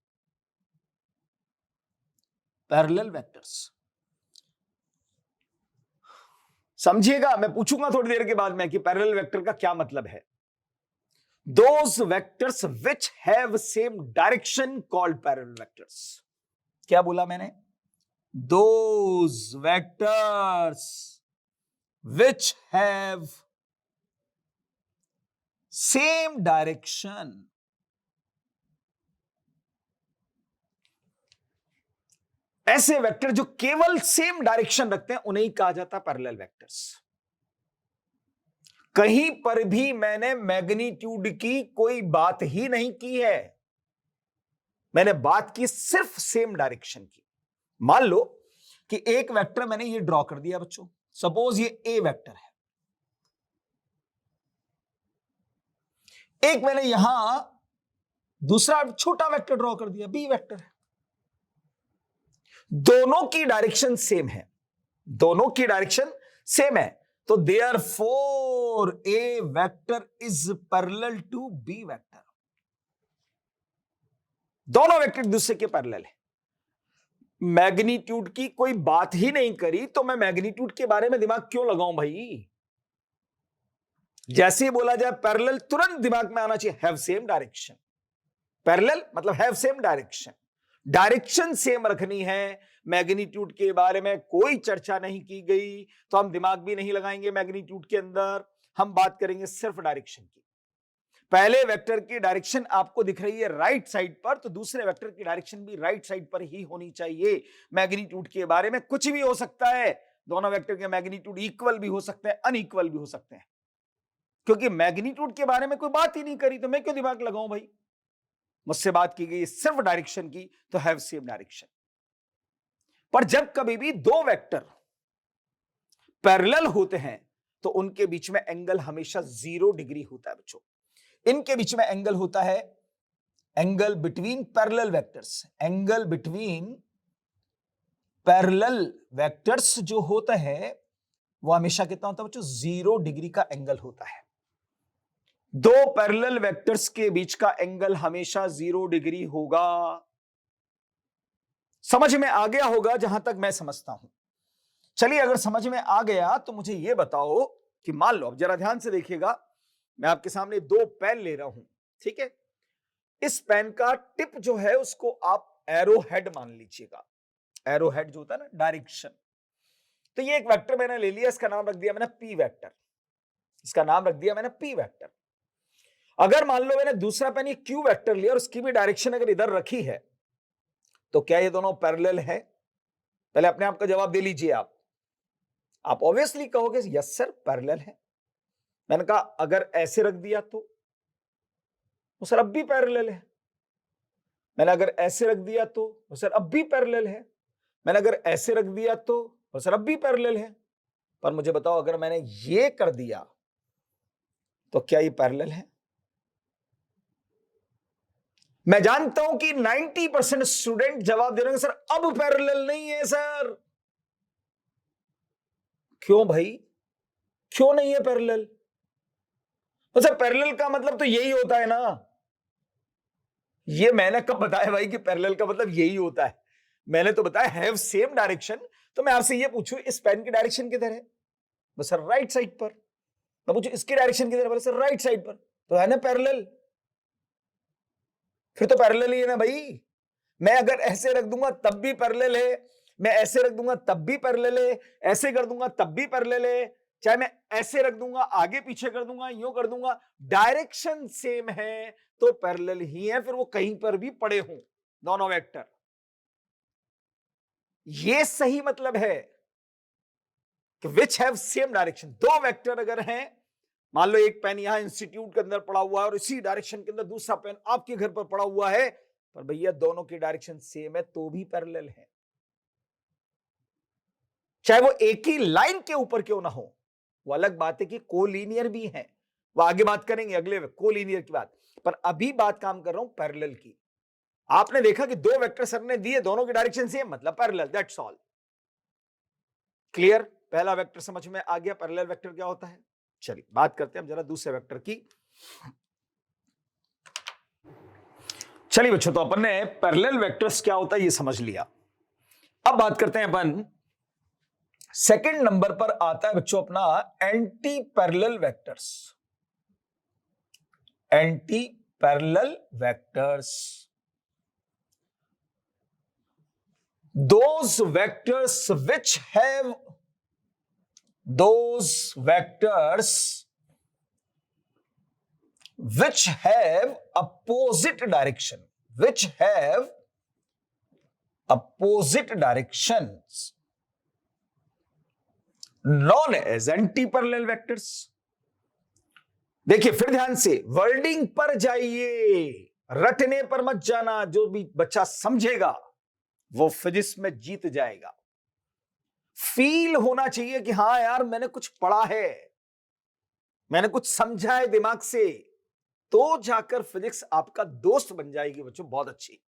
पैरेलल वेक्टर्स समझिएगा, मैं पूछूंगा थोड़ी देर के बाद में कि पैरेलल वेक्टर का क्या मतलब है। Those vectors which have same direction called parallel vectors. क्या बोला मैंने? Those vectors which have same direction. ऐसे वेक्टर जो केवल सेम डायरेक्शन रखते हैं उन्हें कहा जाता है पैरेलल वेक्टर्स। कहीं पर भी मैंने मैग्नीट्यूड की कोई बात ही नहीं की है, मैंने बात की सिर्फ सेम डायरेक्शन की। मान लो कि एक वेक्टर मैंने ये ड्रॉ कर दिया बच्चों, सपोज ये ए वेक्टर है, एक मैंने यहां दूसरा छोटा वेक्टर ड्रॉ कर दिया, बी वेक्टर है। दोनों की डायरेक्शन सेम है, दोनों की डायरेक्शन सेम है, तो therefore A vector is parallel to B vector. दोनों वेक्टर एक दूसरे के पैरेलल है। मैग्नीट्यूड की कोई बात ही नहीं करी तो मैं मैग्नीट्यूड के बारे में दिमाग क्यों लगाऊं भाई? जैसे ही बोला जाए पैरेलल, तुरंत दिमाग में आना चाहिए हैव सेम डायरेक्शन। पैरेलल मतलब have same direction, direction same रखनी है। मैग्नीट्यूड के बारे में कोई चर्चा नहीं की गई तो हम दिमाग भी नहीं लगाएंगे मैग्नीट्यूड के अंदर, हम बात करेंगे सिर्फ डायरेक्शन की। पहले वेक्टर की डायरेक्शन आपको दिख रही है राइट साइड पर, तो दूसरे वेक्टर की डायरेक्शन भी राइट साइड पर ही होनी चाहिए। मैग्नीट्यूड के बारे में कुछ भी हो सकता है, दोनों वेक्टर के मैग्नीट्यूड इक्वल भी हो सकते हैं, अनइक्वल भी हो सकते हैं। क्योंकि मैग्नीट्यूड के बारे में कोई बात ही नहीं करी तो मैं क्यों दिमाग लगाऊं भाई? मुझसे बात की गई सिर्फ डायरेक्शन की, तो हैव सेम डायरेक्शन। पर जब कभी भी दो वेक्टर पैरेलल होते हैं तो उनके बीच में एंगल हमेशा 0 डिग्री होता है बच्चों। इनके बीच में एंगल होता है angle between parallel vectors. Angle between parallel vectors जो होता है वो हमेशा कितना होता है बच्चों? 0 डिग्री का एंगल होता है। दो पैरेलल वेक्टर्स के बीच का एंगल हमेशा 0 डिग्री होगा। समझ में आ गया होगा जहां तक मैं समझता हूं। चलिए, अगर समझ में आ गया तो मुझे यह बताओ कि मान लो, अब जरा ध्यान से देखिएगा, मैं आपके सामने दो पेन ले रहा हूं, ठीक है? इस पेन का टिप जो है उसको आप एरो हेड मान लीजिएगा। एरो हेड जो होता है ना, डायरेक्शन। तो ये एक वेक्टर मैंने ले लिया, इसका नाम रख दिया मैंने पी वेक्टर। इसका नाम रख दिया मैंने पी वेक्टर। अगर मान लो मैंने दूसरा पेन ये क्यू वेक्टर लिया और उसकी भी डायरेक्शन अगर इधर रखी है, तो क्या ये दोनों पैरेलल है? पहले अपने आप का जवाब दे लीजिए। आप ऑब्वियसली कहोगे यस सर पैरेलल है। मैंने कहा अगर ऐसे रख दिया तो सर अब भी पैरेलल है। मैंने अगर ऐसे रख दिया तो सर अब भी पैरेलल है। मैंने अगर ऐसे रख दिया तो सर अब भी पैरेलल है। पर मुझे बताओ अगर मैंने ये कर दिया तो क्या ये पैरेलल है? मैं जानता हूं कि 90% स्टूडेंट जवाब दे रहे हैं सर अब पैरेलल नहीं है सर। क्यों भाई, क्यों नहीं है पैरेलल? तो सर पैरेलल का मतलब तो यही होता है ना। ये मैंने कब बताया भाई कि पैरेलल का मतलब यही होता है? मैंने तो बताया हैव सेम डायरेक्शन। तो मैं आपसे ये पूछूं इस पेन की डायरेक्शन किधर है? बस सर राइट साइड पर। मैं पूछूं इसकी डायरेक्शन किधर है? बोले सर राइट साइड पर। तो है ना पैरेलल, फिर तो पैरेलल ही है ना भाई। मैं अगर ऐसे रख दूंगा तब भी पैरेलल है, मैं ऐसे रख दूंगा तब भी पैरेलल है, ऐसे कर दूंगा तब भी पैरेलल है, चाहे मैं ऐसे रख दूंगा, आगे पीछे कर दूंगा, यूं कर दूंगा, डायरेक्शन सेम है तो पैरेलल ही है, फिर वो कहीं पर भी पड़े हों दोनों वेक्टर। ये सही मतलब है कि विच हैव सेम डायरेक्शन। दो वेक्टर अगर हैं, मान लो एक पेन यहां इंस्टीट्यूट के अंदर पड़ा हुआ है और इसी डायरेक्शन के अंदर दूसरा पेन आपके घर पर पड़ा हुआ है, पर भैया दोनों की डायरेक्शन सेम है तो भी पैरेलल है, चाहे वो एक ही लाइन के ऊपर क्यों ना हो, वो अलग बात है कि कोलिनियर भी है, वो आगे बात करेंगे अगले कोलिनियर की बात, पर अभी बात काम कर रहा हूं पैरेलल की। आपने देखा कि दो वेक्टर सर ने दिए, दोनों की डायरेक्शन सेम, मतलब पैरेलल, दैट्स ऑल। क्लियर? पहला वेक्टर समझ में आ गया पैरेलल वेक्टर क्या होता है। चलिए बात करते हैं अब जरा दूसरे वेक्टर की। चलिए बच्चों, तो अपन ने पैरेलल वेक्टर्स क्या होता है ये समझ लिया। अब बात करते हैं अपन, सेकंड नंबर पर आता है बच्चों अपना anti parallel vectors. Anti parallel vectors, those vectors which have opposite direction, which have opposite directions, known as anti-parallel vectors। देखिए फिर ध्यान से वर्डिंग पर जाइए, रटने पर मत जाना। जो भी बच्चा समझेगा वो फिजिक्स में जीत जाएगा। फील होना चाहिए कि हाँ यार मैंने कुछ पढ़ा है, मैंने कुछ समझा है दिमाग से, तो जाकर फिजिक्स आपका दोस्त बन जाएगी बच्चों, बहुत अच्छी।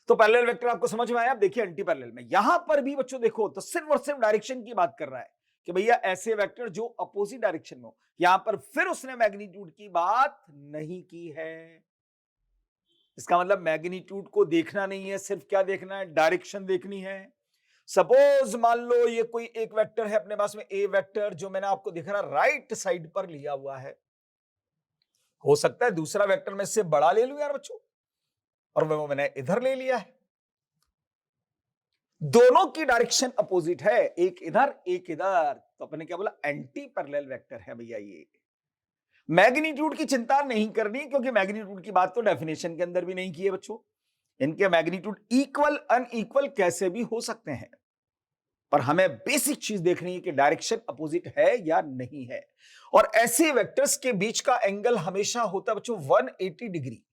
तो पैरेलल वेक्टर आपको समझ में आया। अब देखिए एंटी पैरेलल में यहां पर भी बच्चों देखो तो सिर्फ और सिर्फ डायरेक्शन की बात कर रहा है कि भैया ऐसे वेक्टर जो अपोजिट डायरेक्शन में हो। यहां पर फिर उसने मैग्नीट्यूड की बात नहीं की है। इसका मतलब मैग्नीट्यूड को देखना नहीं है, सिर्फ क्या देखना है, डायरेक्शन देखनी है। सपोज मान लो ये कोई एक वेक्टर है अपने पास में, ए वेक्टर, जो मैंने आपको दिख रहा राइट साइड पर लिया हुआ है। हो सकता है दूसरा वेक्टर में से बड़ा ले लूं यार बच्चों, और वो मैंने इधर ले लिया है। दोनों की डायरेक्शन अपोजिट है, एक इधर एक इधर, तो अपने क्या बोला, एंटी पैरेलल वेक्टर है भैया ये। मैग्नीट्यूड की चिंता नहीं करनी, क्योंकि मैग्नीट्यूड की बात तो डेफिनेशन के अंदर भी नहीं की है बच्चों। इनके मैग्नीट्यूड इक्वल अनइक्वल कैसे भी हो सकते हैं, पर हमें बेसिक चीज देखनी है कि डायरेक्शन अपोजिट है या नहीं है। और ऐसे वेक्टर्स के बीच का एंगल हमेशा होता है बच्चों 180 डिग्री।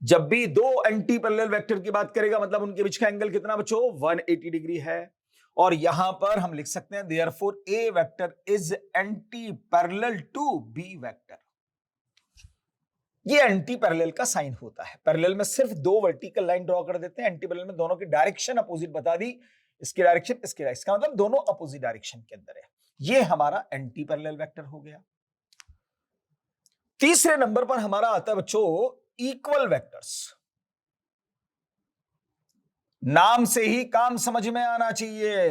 जब भी दो एंटी पैरेलल वेक्टर की बात करेगा मतलब उनके बीच का एंगल कितना बच्चों, 180 डिग्री है। और यहां पर हम लिख सकते हैं therefore A vector is anti parallel to B vector. ये एंटी पैरेलल का साइन होता है। पैरेलल में सिर्फ दो वर्टिकल लाइन ड्रॉ कर देते हैं, एंटी पैरेलल में दोनों की डायरेक्शन अपोजिट बता दी, इसकी डायरेक्शन इसकी डायरेक्शन, इसका मतलब दोनों अपोजिट डायरेक्शन के अंदर है। ये हमारा एंटी पैरेलल वेक्टर हो गया। तीसरे नंबर पर हमारा आता है बच्चों इक्वल वेक्टर्स। नाम से ही काम समझ में आना चाहिए।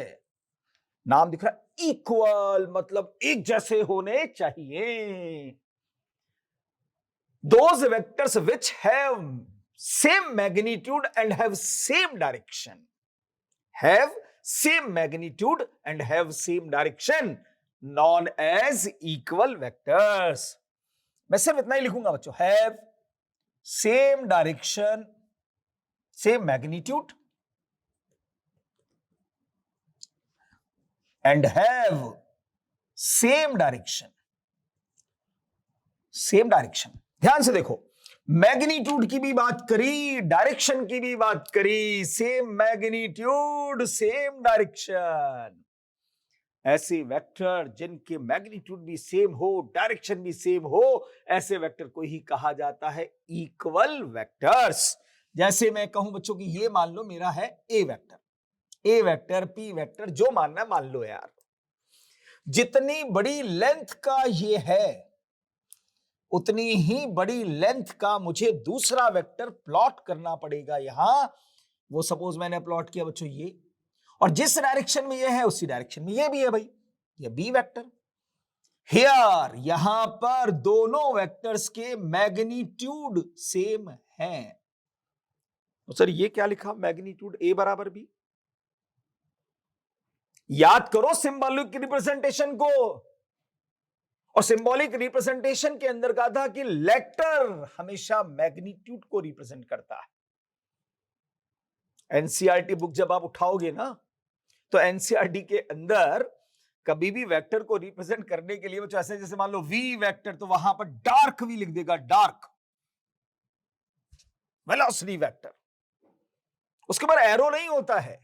नाम दिख रहा है इक्वल, मतलब एक जैसे होने चाहिए। Those vectors which have same magnitude and have same direction, have same magnitude and have same direction, known as equal vectors। मैं सिर्फ इतना ही लिखूंगा बच्चों, have same direction, same magnitude and have same direction, same direction। ध्यान से देखो, magnitude की भी बात करी, डायरेक्शन की भी बात करी, सेम मैग्नीट्यूड सेम डायरेक्शन। ऐसे वेक्टर जिनके मैग्नीट्यूड भी सेम हो, डायरेक्शन भी सेम हो, ऐसे वेक्टर को ही कहा जाता है इक्वल वेक्टर्स। जैसे मैं कहूं बच्चों कि ये मान लो मेरा है ए वेक्टर, ए वेक्टर, पी वेक्टर, जो मानना है मान लो यार। जितनी बड़ी लेंथ का ये है उतनी ही बड़ी लेंथ का मुझे दूसरा वेक्टर प्लॉट करना पड़ेगा यहां। वो सपोज मैंने प्लॉट किया बच्चों ये, और जिस डायरेक्शन में ये है उसी डायरेक्शन में ये भी है भाई, ये बी वेक्टर। हियर यहां पर दोनों वेक्टर्स के मैग्नीट्यूड सेम हैं। तो सर ये क्या लिखा, मैग्नीट्यूड ए बराबर बी। याद करो सिंबॉलिक रिप्रेजेंटेशन को, और सिंबॉलिक रिप्रेजेंटेशन के अंदर कहा था कि लेटर हमेशा मैग्नीट्यूड को रिप्रेजेंट करता है। एनसीईआरटी बुक जब आप उठाओगे ना, तो एनसीईआरटी के अंदर कभी भी वेक्टर को रिप्रेजेंट करने के लिए ऐसे, जैसे मान लो वी वेक्टर, तो वहां पर डार्क वी लिख देगा, डार्क वेलोसिटी वेक्टर। उसके बाद एरो नहीं होता है,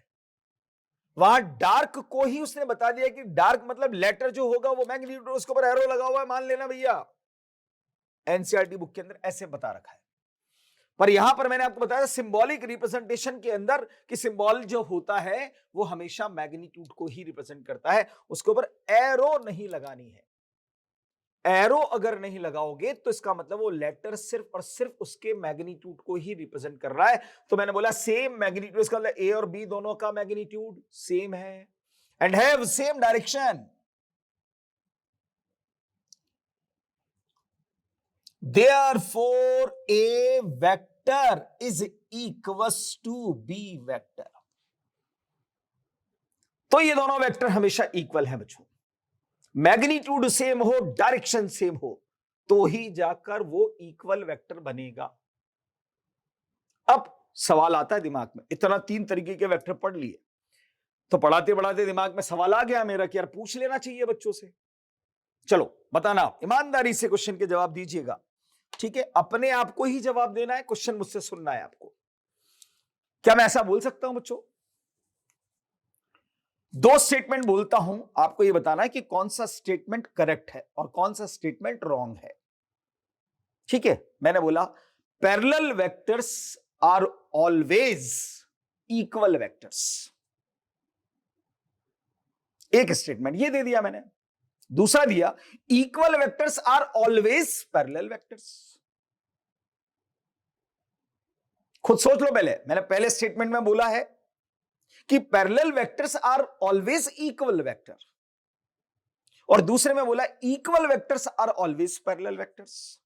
वहां डार्क को ही उसने बता दिया कि डार्क मतलब लेटर जो होगा वो मैग्नीट्यूड, उसके ऊपर एरो लगा हुआ है, मान लेना भैया। एनसीईआरटी बुक के अंदर ऐसे बता रखा है। पर यहां पर मैंने आपको बताया सिंबॉलिक रिप्रेजेंटेशन के अंदर कि सिंबल जो होता है वो हमेशा मैग्नीट्यूड को ही रिप्रेजेंट करता है, उसके ऊपर एरो नहीं लगानी है। एरो अगर नहीं लगाओगे तो इसका मतलब वो लेटर सिर्फ और सिर्फ उसके मैग्नीट्यूड को ही रिप्रेजेंट कर रहा है। तो मैंने बोला सेम मैग्नीट्यूड, इसका मतलब ए और बी दोनों का मैग्नीट्यूड सेम है and have same direction. Therefore, A vector is equals to B vector. तो ये दोनों वेक्टर हमेशा इक्वल है बच्चों। मैग्नीट्यूड सेम हो, डायरेक्शन सेम हो, तो ही जाकर वो इक्वल वेक्टर बनेगा। अब सवाल आता है दिमाग में, इतना 3 तरीके के वेक्टर पढ़ लिए, तो पढ़ाते पढ़ाते दिमाग में सवाल आ गया मेरा कि यार पूछ लेना चाहिए बच्चों से। चलो बताना, ईमानदारी से क्वेश्चन के जवाब दीजिएगा, ठीक है? अपने आप को ही जवाब देना है, क्वेश्चन मुझसे सुनना है आपको। क्या मैं ऐसा बोल सकता हूं बच्चों? 2 स्टेटमेंट बोलता हूं, आपको यह बताना है कि कौन सा स्टेटमेंट करेक्ट है और कौन सा स्टेटमेंट रॉन्ग है, ठीक है? मैंने बोला parallel vectors are always equal vectors, एक स्टेटमेंट ये दे दिया मैंने। दूसरा दिया equal vectors are always parallel vectors. खुद सोच लो, पहले मैंने पहले स्टेटमेंट में बोला है कि parallel vectors are always equal vector, और दूसरे में बोला equal vectors are always parallel vectors.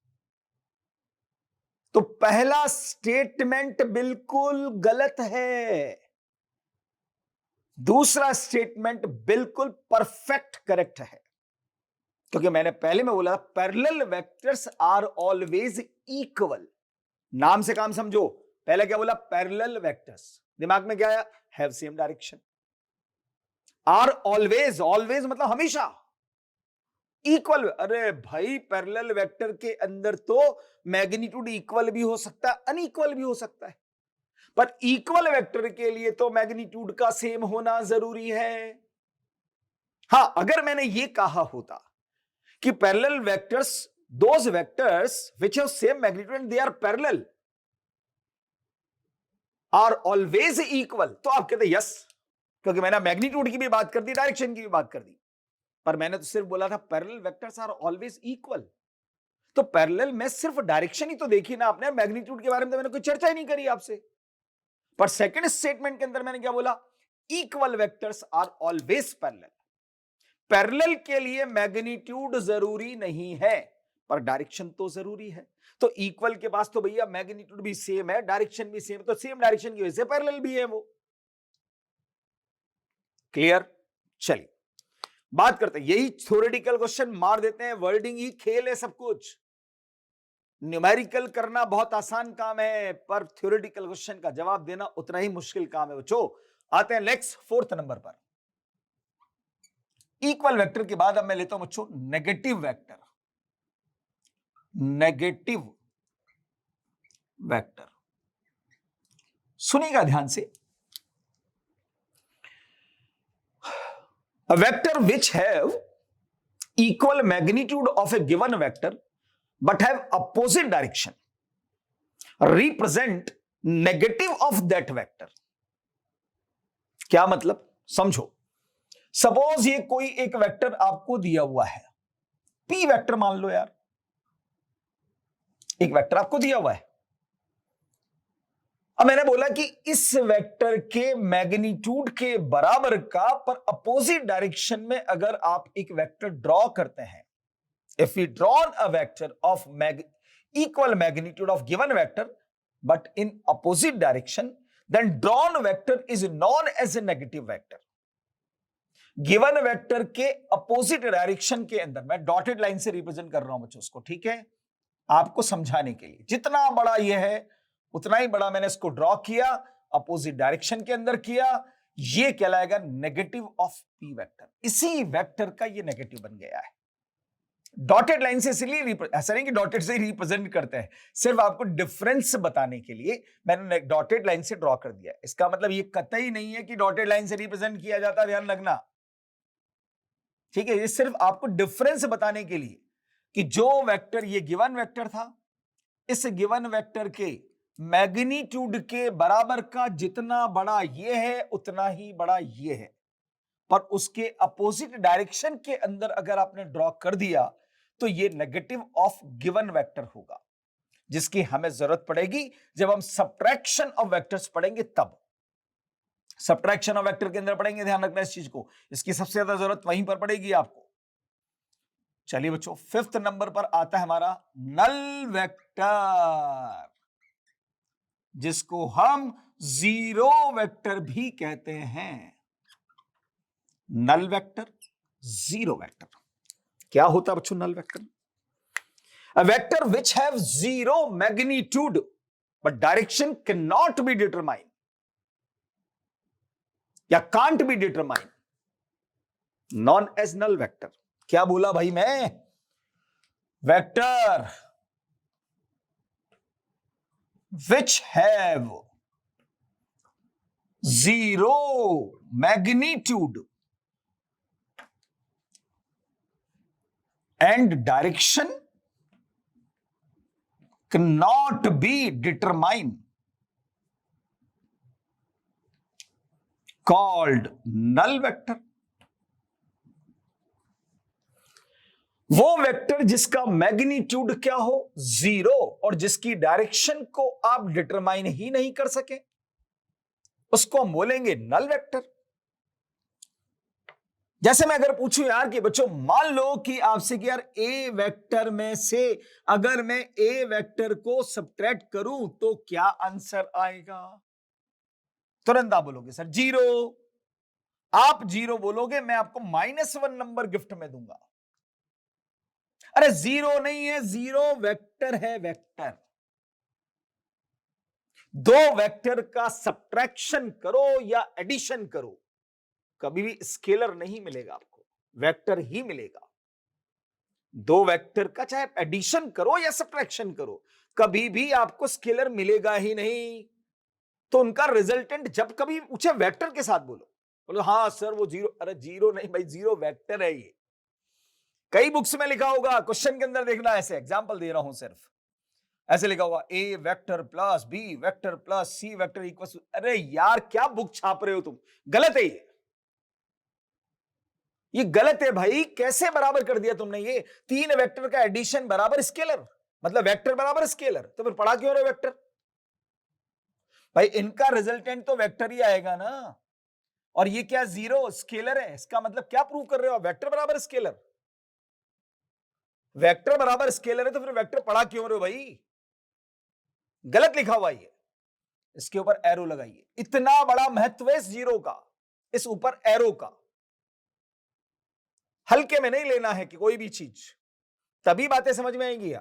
तो पहला स्टेटमेंट बिल्कुल गलत है, दूसरा स्टेटमेंट बिल्कुल परफेक्ट करेक्ट है, क्योंकि मैंने पहले में बोला parallel vectors are always equal. नाम से काम समझो, पहले क्या बोला? पैरेलल वेक्टर्स, दिमाग में क्या आया? Have same direction. Are always, always मतलब हमेशा, इक्वल। अरे भाई पैरेलल वेक्टर के अंदर तो मैग्नीट्यूड इक्वल भी हो सकता है, अनइक्वल भी हो सकता है, पर इक्वल वेक्टर के लिए तो मैग्नीट्यूड का सेम होना जरूरी है। हां, अगर मैंने ये कहा होता कि parallel vectors, those vectors which have same magnitude and they are parallel are always equal, तो आप कहते यस, क्योंकि मैंने मैग्नीट्यूड की भी बात कर दी, डायरेक्शन की भी बात कर दी, पर मैंने तो सिर्फ बोला था parallel vectors are always equal. तो पैरेलल में सिर्फ डायरेक्शन ही तो देखी ना आपने, मैग्नीट्यूड के बारे में तो मैंने कोई चर्चा ही नहीं करी आपसे। पर सेकंड स्टेटमेंट के अंदर मैंने क्या बोला? Equal vectors are always parallel. Parallel के लिए मैग्नीट्यूड जरूरी नहीं है, पर डायरेक्शन तो जरूरी है। तो इक्वल के पास तो भैया मैग्नीट्यूड भी सेम है, डायरेक्शन भी सेम, तो सेम डायरेक्शन की वजह से पैरेलल भी है वो। क्लियर? चलिए बात करते हैं, यही थ्योरेटिकल क्वेश्चन मार देते हैं, वर्डिंग ही खेल है सब कुछ। न्यूमेरिकल करना बहुत आसान काम है, पर थ्योरेटिकल क्वेश्चन का जवाब देना उतना ही मुश्किल काम है बच्चों। आते हैं नेक्स्ट 4th नंबर पर। इक्वल वेक्टर के बाद अब मैं लेता हूं बच्चों नेगेटिव वेक्टर। नेगेटिव वेक्टर सुनिएगा ध्यान से। A vector which have equal magnitude of a given vector but have opposite direction represent negative of that vector। क्या मतलब? समझो, सपोज ये कोई एक वेक्टर आपको दिया हुआ है, P वेक्टर मान लो यार, एक वेक्टर आपको दिया हुआ है। अब मैंने बोला कि इस वेक्टर के मैग्नीट्यूड के बराबर का पर अपोजिट डायरेक्शन में अगर आप एक वेक्टर ड्रॉ करते हैं, if we drawn a vector of equal magnitude of given vector but in opposite direction, then drawn vector is known as a negative vector. Given vector के अपोजिट डायरेक्शन के अंदर, मैं डॉटेड लाइन से represent कर रहा हूं बच्चों उसको, ठीक है, आपको समझाने के लिए। जितना बड़ा यह है उतना ही बड़ा मैंने इसको ड्रॉ किया, अपोजिट डायरेक्शन के अंदर किया, ये कहलाएगा नेगेटिव ऑफ पी वेक्टर। इसी वेक्टर का ये नेगेटिव बन गया है। डॉटेड लाइन से इसलिए ऐसा नहीं कि डॉटेड से रिप्रेजेंट करते हैं, सिर्फ आपको डिफरेंस बताने के लिए मैंने डॉटेड लाइन से ड्रॉ कर दिया। इसका मतलब ये कतई नहीं है कि डॉटेड लाइन से रिप्रेजेंट किया जाता, ध्यान रखना, ठीक है। ये सिर्फ आपको डिफरेंस बताने के लिए कि जो वेक्टर, ये गिवन वेक्टर था, इस गिवन वेक्टर के मैग्नीट्यूड के बराबर का जितना बड़ा ये है उतना ही बड़ा ये है, पर उसके अपोजिट डायरेक्शन के अंदर अगर आपने ड्रॉ कर दिया तो ये नेगेटिव ऑफ गिवन वेक्टर होगा, जिसकी हमें जरूरत पड़ेगी जब हम सब्ट्रैक्शन ऑफ वेक्टर्स पढ़ेंगे तब। सब्ट्रैक्शन ऑफ वेक्टर के अंदर पढ़ेंगे, ध्यान रखना इस चीज को, इसकी सबसे ज्यादा जरूरत वहीं पर पड़ेगी आपको। चलिए बच्चों, 5th नंबर पर आता है हमारा नल वेक्टर, जिसको हम जीरो वेक्टर भी कहते हैं। Null vector, zero vector. क्या होता है बच्चों null vector? A vector which have zero magnitude but direction can not be determine या can't be determine, known as null vector. क्या बोला भाई मैं? Vector which have zero magnitude and direction cannot be determined, called null vector। वो vector जिसका magnitude क्या हो, zero, और जिसकी डायरेक्शन को आप डिटरमाइन ही नहीं कर सके, उसको हम बोलेंगे नल वेक्टर। जैसे मैं अगर पूछूं यार कि बच्चों मान लो कि आपसे कि यार ए वेक्टर में से अगर मैं ए वेक्टर को सब्ट्रैक्ट करूं तो क्या आंसर आएगा, तुरंत आप बोलोगे सर जीरो। आप जीरो बोलोगे, मैं आपको -1 नंबर गिफ्ट में दूंगा। अरे जीरो नहीं है, जीरो वेक्टर है, वेक्टर। दो वेक्टर का सब्ट्रैक्शन करो या एडिशन करो, कभी भी स्केलर नहीं मिलेगा आपको, वेक्टर ही मिलेगा। दो वेक्टर का चाहे एडिशन करो या सब्ट्रैक्शन करो, कभी भी आपको स्केलर मिलेगा ही नहीं। तो उनका रिजल्टेंट जब कभी पूछे वेक्टर के साथ बोलो, बोलो हाँ सर वो जीरो। अरे जीरो नहीं भाई, जीरो वेक्टर है ये। कई बुक्स में लिखा होगा, क्वेश्चन के अंदर देखना, ऐसे एग्जांपल दे रहा हूं सिर्फ, ऐसे लिखा होगा A vector plus B vector plus C vector equal. अरे यार क्या बुक छाप रहे हो तुम, गलत है ये गलत है भाई। कैसे बराबर कर दिया तुमने? ये तीन वेक्टर का एडिशन बराबर स्केलर, मतलब वेक्टर बराबर स्केलर, तो फिर पढ़ा क्यों रहे वेक्टर भाई? इनका रिजल्टेंट तो वेक्टर ही आएगा ना। और ये क्या जीरो स्केलर है, इसका मतलब क्या प्रूव कर रहे हो? वेक्टर बराबर स्केलर, वेक्टर बराबर स्केलर है तो फिर वेक्टर पढ़ा क्यों रहे हो भाई? गलत लिखा हुआ ये, इसके ऊपर एरो लगाइए। इतना बड़ा महत्व है इस जीरो का, इस ऊपर एरो का। हल्के में नहीं लेना है कि कोई भी चीज, तभी बातें समझ में आएंगी।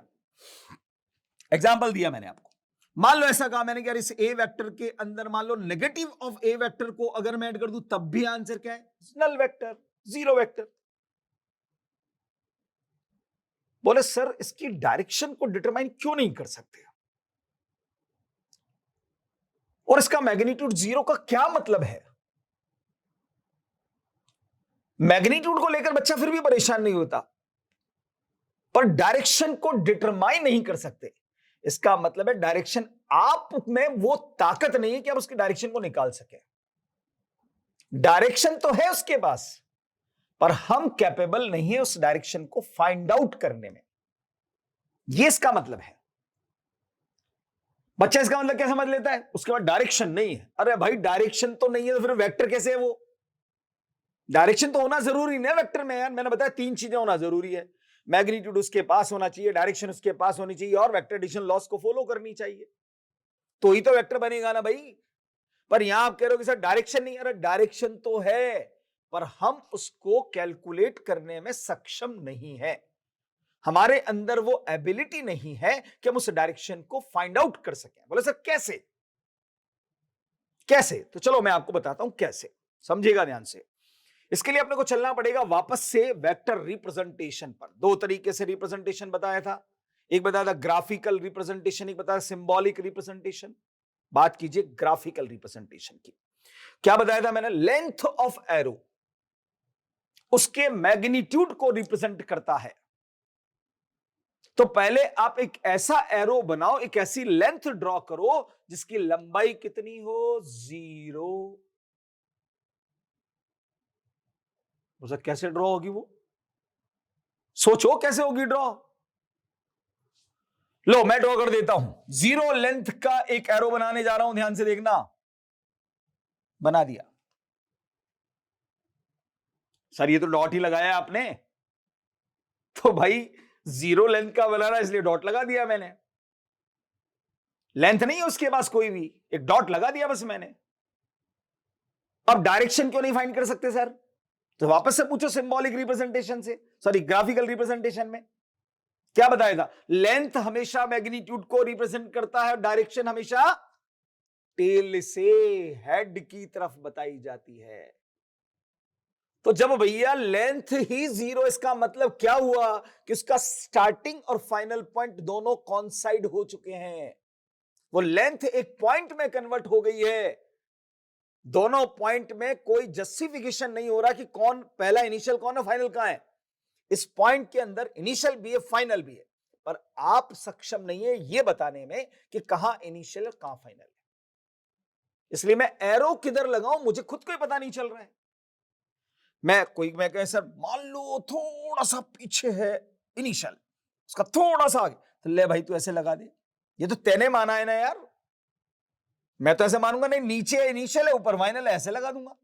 एग्जाम्पल दिया मैंने आपको, मान लो ऐसा कहा मैंने कि यार इस ए वेक्टर के अंदर मान लो नेगेटिव ऑफ ए वेक्टर को अगर मैं ऐड कर दूं तब भी आंसर क्या है? Null vector, zero vector. बोले सर इसकी डायरेक्शन को डिटरमाइन क्यों नहीं कर सकते, और इसका मैग्नीट्यूड जीरो का क्या मतलब है? मैग्नीट्यूड को लेकर बच्चा फिर भी परेशान नहीं होता, पर डायरेक्शन को डिटरमाइन नहीं कर सकते। इसका मतलब है डायरेक्शन, आप में वो ताकत नहीं है कि आप उसकी डायरेक्शन को निकाल सके। डायरेक्शन तो है उसके पास, पर हम कैपेबल नहीं है उस डायरेक्शन को फाइंड आउट करने में। ये इसका मतलब है। बच्चा इसका मतलब क्या समझ लेता है? उसके बाद डायरेक्शन नहीं है। अरे भाई डायरेक्शन तो नहीं है तो फिर वेक्टर कैसे है? वो डायरेक्शन तो होना जरूरी नहीं है वेक्टर में यार। मैंने बताया तीन चीजें होना जरूरी है, मैग्नीट्यूड उसके पास होना चाहिए, डायरेक्शन उसके पास होनी चाहिए, और वेक्टर एडिशन लॉस को फॉलो करनी चाहिए, तो ही तो वेक्टर बनेगा ना भाई। पर यहां आप कह रहे हो कि सर डायरेक्शन नहीं। अरे डायरेक्शन तो है, पर हम उसको कैलकुलेट करने में सक्षम नहीं है। हमारे अंदर वो एबिलिटी नहीं है कि हम उस डायरेक्शन को फाइंड आउट कर सकें। बोले सर कैसे? कैसे? तो चलो मैं आपको बताता हूं कैसे, समझिएगा ध्यान से। इसके लिए अपने को चलना पड़ेगा वापस से वेक्टर रिप्रेजेंटेशन पर। दो तरीके से रिप्रेजेंटेशन बताया था, एक बताया था ग्राफिकल रिप्रेजेंटेशन, एक बताया सिंबॉलिक रिप्रेजेंटेशन। बात कीजिए ग्राफिकल रिप्रेजेंटेशन की। क्या बताया था मैंने? लेंथ ऑफ एरो उसके मैग्नीट्यूड को रिप्रेजेंट करता है। तो पहले आप एक ऐसा एरो बनाओ, एक ऐसी लेंथ ड्रॉ करो जिसकी लंबाई कितनी हो? 0। उसे कैसे ड्रॉ होगी वो? सोचो कैसे होगी ड्रॉ। लो मैं ड्रॉ कर देता हूं। 0 लेंथ का एक एरो बनाने जा रहा हूं, ध्यान से देखना। बना दिया। सर ये तो डॉट ही लगाया आपने। तो भाई 0 लेंथ का बना रहा है इसलिए डॉट लगा दिया मैंने। लेंथ नहीं है उसके पास कोई भी, एक डॉट लगा दिया बस मैंने। अब डायरेक्शन क्यों नहीं फाइंड कर सकते सर? तो वापस से पूछो सिंबॉलिक रिप्रेजेंटेशन से, सॉरी ग्राफिकल रिप्रेजेंटेशन में क्या बताएगा? लेंथ हमेशा मैग्नीट्यूड को रिप्रेजेंट करता है, डायरेक्शन हमेशा टेल से हेड की तरफ बताई जाती है। तो जब भैया लेंथ ही 0, इसका मतलब क्या हुआ कि उसका स्टार्टिंग और फाइनल पॉइंट दोनों कॉन्साइड हो चुके हैं। वो लेंथ एक पॉइंट में कन्वर्ट हो गई है। दोनों पॉइंट में कोई जस्टिफिकेशन नहीं हो रहा कि कौन पहला इनिशियल कौन है, फाइनल कहां है। इस पॉइंट के अंदर इनिशियल भी है, फाइनल भी है, पर आप सक्षम नहीं है यह बताने में कि कहां इनिशियल और कहां फाइनल है। इसलिए मैं एरो किधर लगाऊं मुझे खुद को ही पता नहीं चल रहा है। मैं कहे सर मान लो थोड़ा सा पीछे है इनिशियल, उसका थोड़ा सा आगे, तो ले भाई तू ऐसे लगा दे। ये तो तेने माना है ना यार, मैं तो ऐसे मानूंगा नहीं, नीचे इनिशियल है ऊपर फाइनल है, ऐसे लगा दूंगा।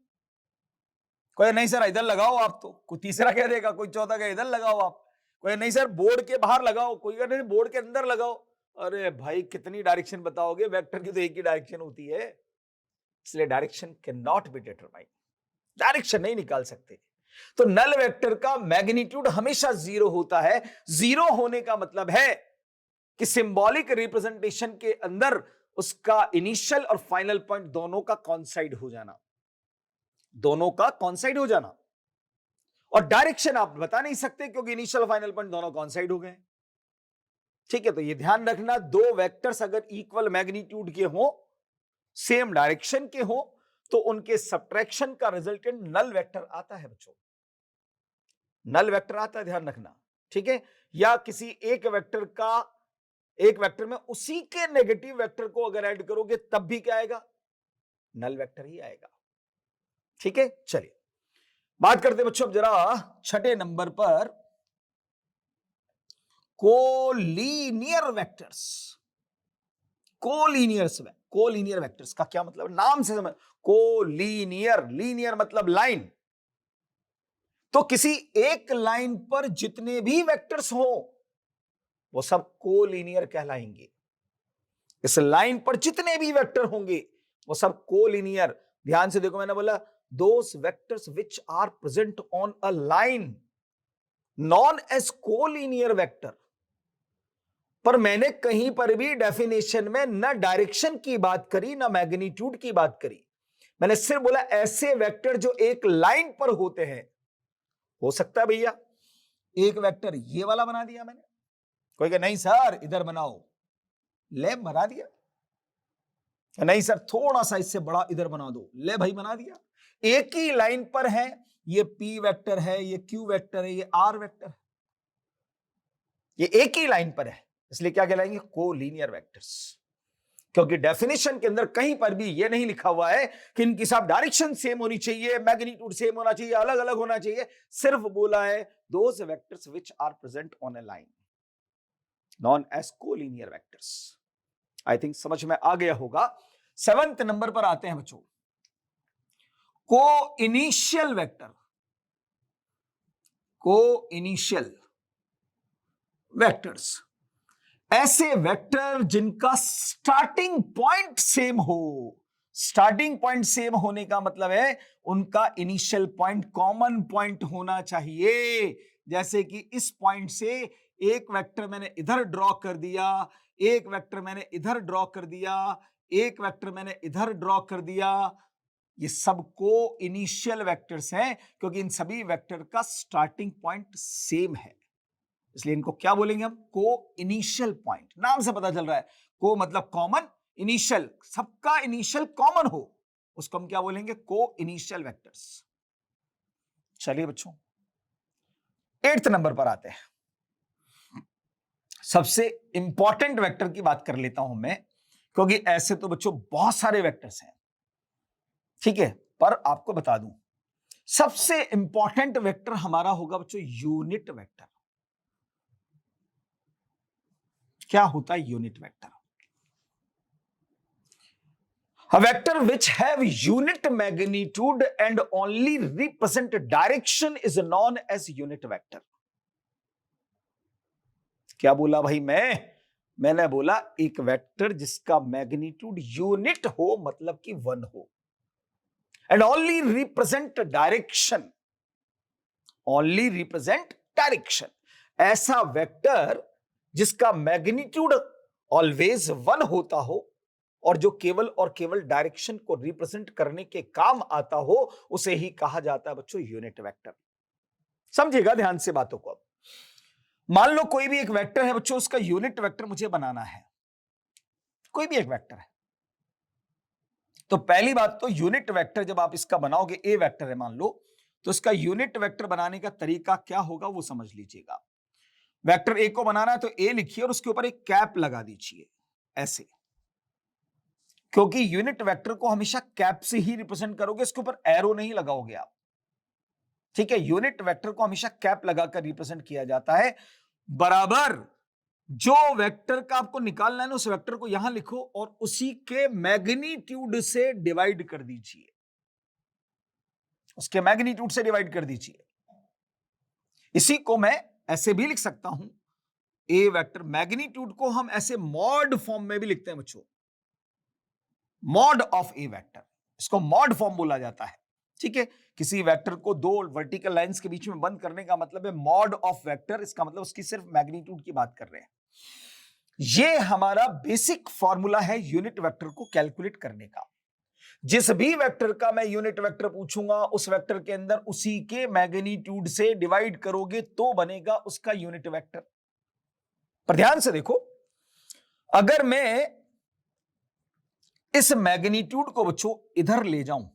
कोई नहीं सर इधर लगाओ आप, तो कोई तीसरा कह देगा, कोई चौथा कह इधर लगाओ आप, कोई नहीं सर बोर्ड के बाहर लगाओ, कोई कह नहीं बोर्ड के अंदर लगाओ। अरे भाई कितनी डायरेक्शन बताओगे, वेक्टर की तो एक ही डायरेक्शन होती है। इसलिए direction can not be determined, direction नहीं निकाल सकते। तो नल वेक्टर का मैग्नीट्यूड हमेशा 0 होता है। 0 होने का मतलब है कि सिंबॉलिक रिप्रेजेंटेशन के अंदर उसका इनिशियल और फाइनल पॉइंट दोनों का कॉन्साइड हो जाना, दोनों का कॉन्साइड हो जाना। और डायरेक्शन आप बता नहीं सकते क्योंकि इनिशियल फाइनल पॉइंट दोनों कॉन्साइड हो गए। ठीक है, तो ये ध्यान रखना, दो वेक्टर्स अगर इक्वल मैग्नीट्यूड के हो, सेम डायरेक्शन के हो, तो उनके सब्ट्रैक्शन का रिजल्टेंट नल वेक्टर आता है बच्चों, नल वेक्टर आता है, ध्यान रखना। ठीक है, या किसी एक वेक्टर का, एक वेक्टर में उसी के नेगेटिव वेक्टर को अगर ऐड करोगे तब भी क्या आएगा? नल वेक्टर ही आएगा। ठीक है, चलिए बात करते बच्चों अब जरा छठे नंबर पर कोलिनियर वेक्टर्स। कोलिनियर वेक्टर्स का क्या मतलब, नाम से समझ। कोलिनियर, लीनियर मतलब लाइन। तो किसी एक लाइन पर जितने भी वेक्टर्स हो वो सब कोलिनियर कहलाएंगे। इस लाइन पर जितने भी वेक्टर होंगे वो सब कोलिनियर। ध्यान से देखो, मैंने बोला those vectors which are present on a line known as collinear vector. पर मैंने कहीं पर भी डेफिनेशन में ना डायरेक्शन की बात करी ना मैग्नीट्यूड की बात करी, मैंने सिर्फ बोला ऐसे वेक्टर जो एक लाइन पर होते हैं। हो सकता है भैया एक वेक्टर ये वाला बना दिया मैंने, कोई कहे नहीं सर इधर बनाओ, ले बना दिया। नहीं सर थोड़ा सा इससे बड़ा इधर बना दो, ले भाई बना दिया। एक ही लाइन पर है, ये P वेक्टर है, ये Q वेक्टर है, ये R वेक्टर है, ये एक ही लाइन पर है, इसलिए क्या कहलाएंगे? Collinear vectors. क्योंकि डेफिनेशन के अंदर कहीं पर भी ये नहीं लिखा हुआ है कि इनकी सब डायरेक्शन सेम होनी चाहिए, मैग्नीट्यूड सेम होना चाहिए, अलग अलग होना चाहिए। सिर्फ बोला है those vectors which are present on a line known as collinear vectors. I think समझ में आ गया होगा। 7th नंबर पर आते हैं बच्चों, को इनिशियल वेक्टर। को इनिशियल वेक्टर्स ऐसे वेक्टर जिनका स्टार्टिंग पॉइंट सेम हो। स्टार्टिंग पॉइंट सेम होने का मतलब है उनका इनिशियल पॉइंट कॉमन पॉइंट होना चाहिए। जैसे कि इस पॉइंट से एक वेक्टर मैंने इधर ड्रॉ कर दिया, एक वेक्टर मैंने इधर ड्रॉ कर दिया, एक वेक्टर मैंने इधर ड्रॉ कर दिया, ये सब को इनिशियल वेक्टर्स हैं, क्योंकि इन सभी वेक्टर का स्टार्टिंग पॉइंट सेम है, इसलिए इनको क्या बोलेंगे हम? को इनिशियल पॉइंट। नाम से पता चल रहा है, को मतलब कॉमन, इनिशियल सबका इनिशियल कॉमन हो, उसको हम क्या बोलेंगे? को इनिशियल वेक्टर्स। चलिए बच्चों 8th नंबर पर आते हैं। सबसे इंपॉर्टेंट वेक्टर की बात कर लेता हूं मैं, क्योंकि ऐसे तो बच्चों बहुत सारे वेक्टर्स हैं, ठीक है, पर आपको बता दूं सबसे इंपॉर्टेंट वेक्टर हमारा होगा बच्चों यूनिट वेक्टर। क्या होता है unit vector? A vector which have unit magnitude and only represent direction is known as unit vector. क्या बोला भाई मैंने बोला एक वेक्टर जिसका मैग्नीट्यूड यूनिट हो, मतलब कि 1 हो, and only represent direction, only represent direction. ऐसा वेक्टर जिसका मैग्नीट्यूड ऑलवेज 1 होता हो और जो केवल और केवल डायरेक्शन को रिप्रेजेंट करने के काम आता हो, उसे ही कहा जाता है बच्चों यूनिट वेक्टर। समझिएगा ध्यान से बातों को। अब मान लो कोई भी एक वेक्टर है बच्चों, उसका यूनिट वेक्टर मुझे बनाना है, कोई भी एक वेक्टर है, तो पहली बात तो यूनिट वेक्टर जब आप इसका बनाओगे, ए वेक्टर है मान लो, तो इसका यूनिट वेक्टर बनाने का तरीका क्या होगा वो समझ लीजिएगा। वेक्टर ए को बनाना है तो ए लिखिए और उसके ऊपर एक कैप लगा दीजिए ऐसे, क्योंकि यूनिट वेक्टर को हमेशा कैप से ही रिप्रेजेंट करोगे, इसके ऊपर एरो नहीं लगाओगे आप, ठीक है। यूनिट वेक्टर को हमेशा कैप लगाकर रिप्रेजेंट किया जाता है। बराबर जो वेक्टर का आपको निकालना है ना, उस वेक्टर को यहां लिखो और उसी के मैग्नीट्यूड से डिवाइड कर दीजिए, उसके मैग्नीट्यूड से डिवाइड कर दीजिए। इसी को मैं ऐसे भी लिख सकता हूं, ए वेक्टर मैग्नीट्यूड को हम ऐसे मॉड फॉर्म में भी लिखते हैं बच्चों, मॉड ऑफ ए वेक्टर, इसको मॉड फॉर्म बोला जाता है, ठीक है। किसी वेक्टर को दो वर्टिकल लाइंस के बीच में बंद करने का मतलब है मॉड ऑफ वेक्टर, इसका मतलब उसकी सिर्फ मैग्नीट्यूड की बात कर रहे हैं। ये हमारा बेसिक फॉर्मूला है यूनिट वेक्टर को कैलकुलेट करने का। जिस भी वेक्टर का मैं यूनिट वेक्टर पूछूंगा, उस वेक्टर के अंदर उसी के मैग्नीट्यूड से डिवाइड करोगे तो बनेगा उसका यूनिट वेक्टर। पर ध्यान से देखो, अगर मैं इस मैग्नीट्यूड को बच्चों इधर ले जाऊं,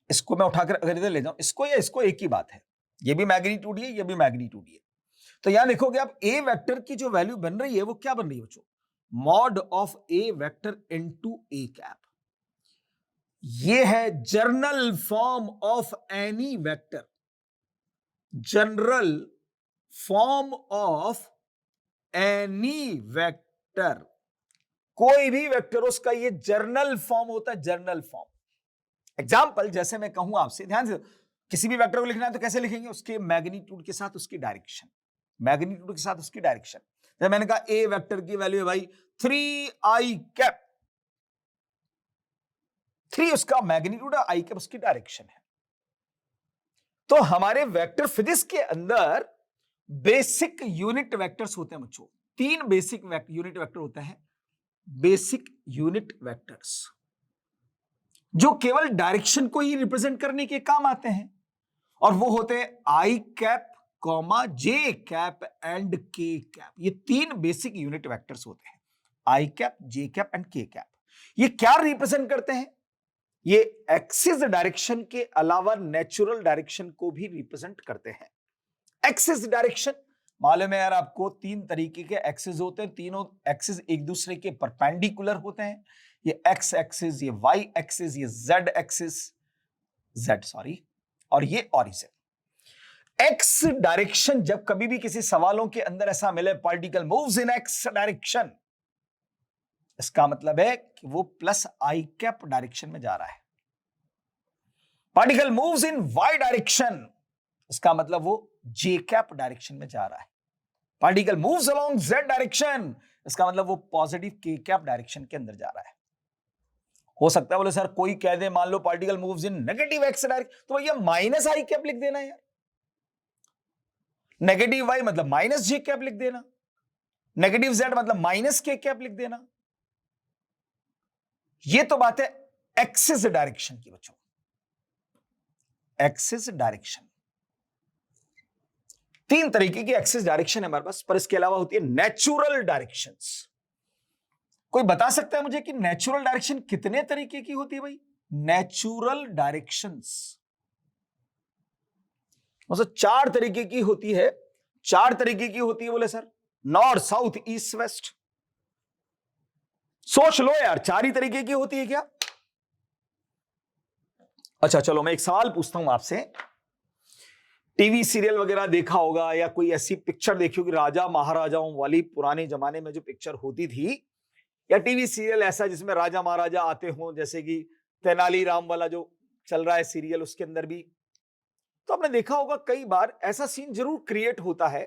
इसको मैं उठाकर अगर इधर ले जाऊं, इसको या इसको, एक ही बात है, ये भी मैग्नीट्यूड है, ये भी मैग्नीट्यूड है, तो यहां देखोगे आप ए वेक्टर की जो वैल्यू बन रही है वो क्या बन रही है बच्चों? Mod of A vector into A cap. ये है general form of any vector, general form of any vector, कोई भी वेक्टर उसका ये जर्नल फॉर्म होता है, जर्नल फॉर्म। एग्जाम्पल जैसे मैं कहूं आपसे, ध्यान से, किसी भी वेक्टर को लिखना है तो कैसे लिखेंगे? उसके मैग्नीट्यूड के साथ उसकी डायरेक्शन, मैग्नीट्यूड के साथ उसकी डायरेक्शन। जब मैंने कहा ए वेक्टर की वैल्यू है भाई 3i कैप, 3 उसका मैग्नीट्यूड है, आई कैप उसकी डायरेक्शन है। तो हमारे वेक्टर फिजिक्स के अंदर बेसिक यूनिट वेक्टर्स होते हैं बच्चों, 3 बेसिक यूनिट वेक्टर होते हैं, बेसिक यूनिट वेक्टर्स, जो केवल डायरेक्शन को ही रिप्रेजेंट करने के काम आते हैं, और वो होते हैं I cap, comma J cap and K cap. ये 3 बेसिक यूनिट वेक्टर्स होते हैं, I cap, J cap and K cap. ये क्या रिप्रेजेंट करते हैं? ये एक्सिस डायरेक्शन के अलावा नेचुरल डायरेक्शन को भी रिप्रेजेंट करते हैं। एक्सिस डायरेक्शन मालूम है यार आपको, 3 तरीके के एक्सिस होते हैं, तीनों एक्सिस एक दूसरे के परपेंडिकुलर होते हैं। ये एक्स एक्सिस, ये वाई एक्सिस, ये जेड एक्सिस, जेड सॉरी, और ये ऑरिजिन। एक्स डायरेक्शन जब कभी भी किसी सवालों के अंदर ऐसा मिले, पार्टिकल मूव्स इन एक्स डायरेक्शन, इसका मतलब है कि वो प्लस आई कैप डायरेक्शन में जा रहा है। Particle moves in y direction, इसका मतलब वो जे कैप डायरेक्शन में जा रहा है। Particle moves along Z direction, इसका मतलब वो पॉजिटिव के कैप डायरेक्शन के अंदर जा रहा है। हो सकता है बोले सर कोई कह दे, मान लो particle moves in negative X direction, तो भैया माइनस आई कैप लिख देना यार, नेगेटिव वाई मतलब माइनस जे कैप लिख देना, नेगेटिव जेड मतलब माइनस के कैप लिख देना। ये तो बात है एक्सिस डायरेक्शन की बच्चों, एक्सिस डायरेक्शन। तीन तरीके की एक्सिस डायरेक्शन है हमारे पास, पर इसके अलावा होती है नेचुरल डायरेक्शंस। कोई बता सकता है मुझे कि नेचुरल डायरेक्शन कितने तरीके की होती है भाई? नेचुरल डायरेक्शंस मतलब चार तरीके की होती है। चार तरीके की होती है बोले sir? North, south, east, west. सोच लो यार, चार ही तरीके की होती है क्या? अच्छा चलो मैं एक सवाल पूछता हूं आपसे। टीवी सीरियल वगैरह देखा होगा या कोई ऐसी पिक्चर देखी होगी राजा महाराजाओं वाली, पुराने जमाने में जो पिक्चर होती थी, या टीवी सीरियल ऐसा जिसमें राजा महाराजा आते हों, जैसे कि तेनालीराम वाला जो चल रहा है सीरियल, उसके अंदर भी तो आपने देखा होगा कई बार ऐसा सीन जरूर क्रिएट होता है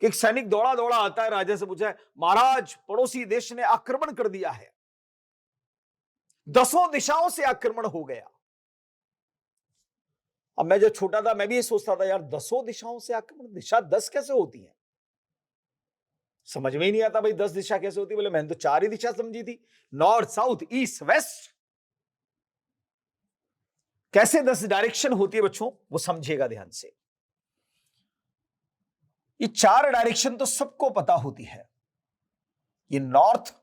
कि एक सैनिक दौड़ा दौड़ा आता है, राजा से पूछा है महाराज पड़ोसी देश ने आक्रमण कर दिया है, 10 दिशाओं से आक्रमण हो गया। अब मैं जब छोटा था मैं भी ये सोचता था यार 10 दिशाओं से आक्रमण, दिशा 10 कैसे होती है? समझ में ही नहीं आता भाई 10 दिशा कैसे होती है। बोले मैंने तो 4 ही दिशा समझी थी, नॉर्थ, साउथ, ईस्ट, वेस्ट। कैसे 10 डायरेक्शन होती है बच्चों, वो समझिएगा ध्यान से। ये 4 डायरेक्शन तो सबको पता होती है, ये नॉर्थ,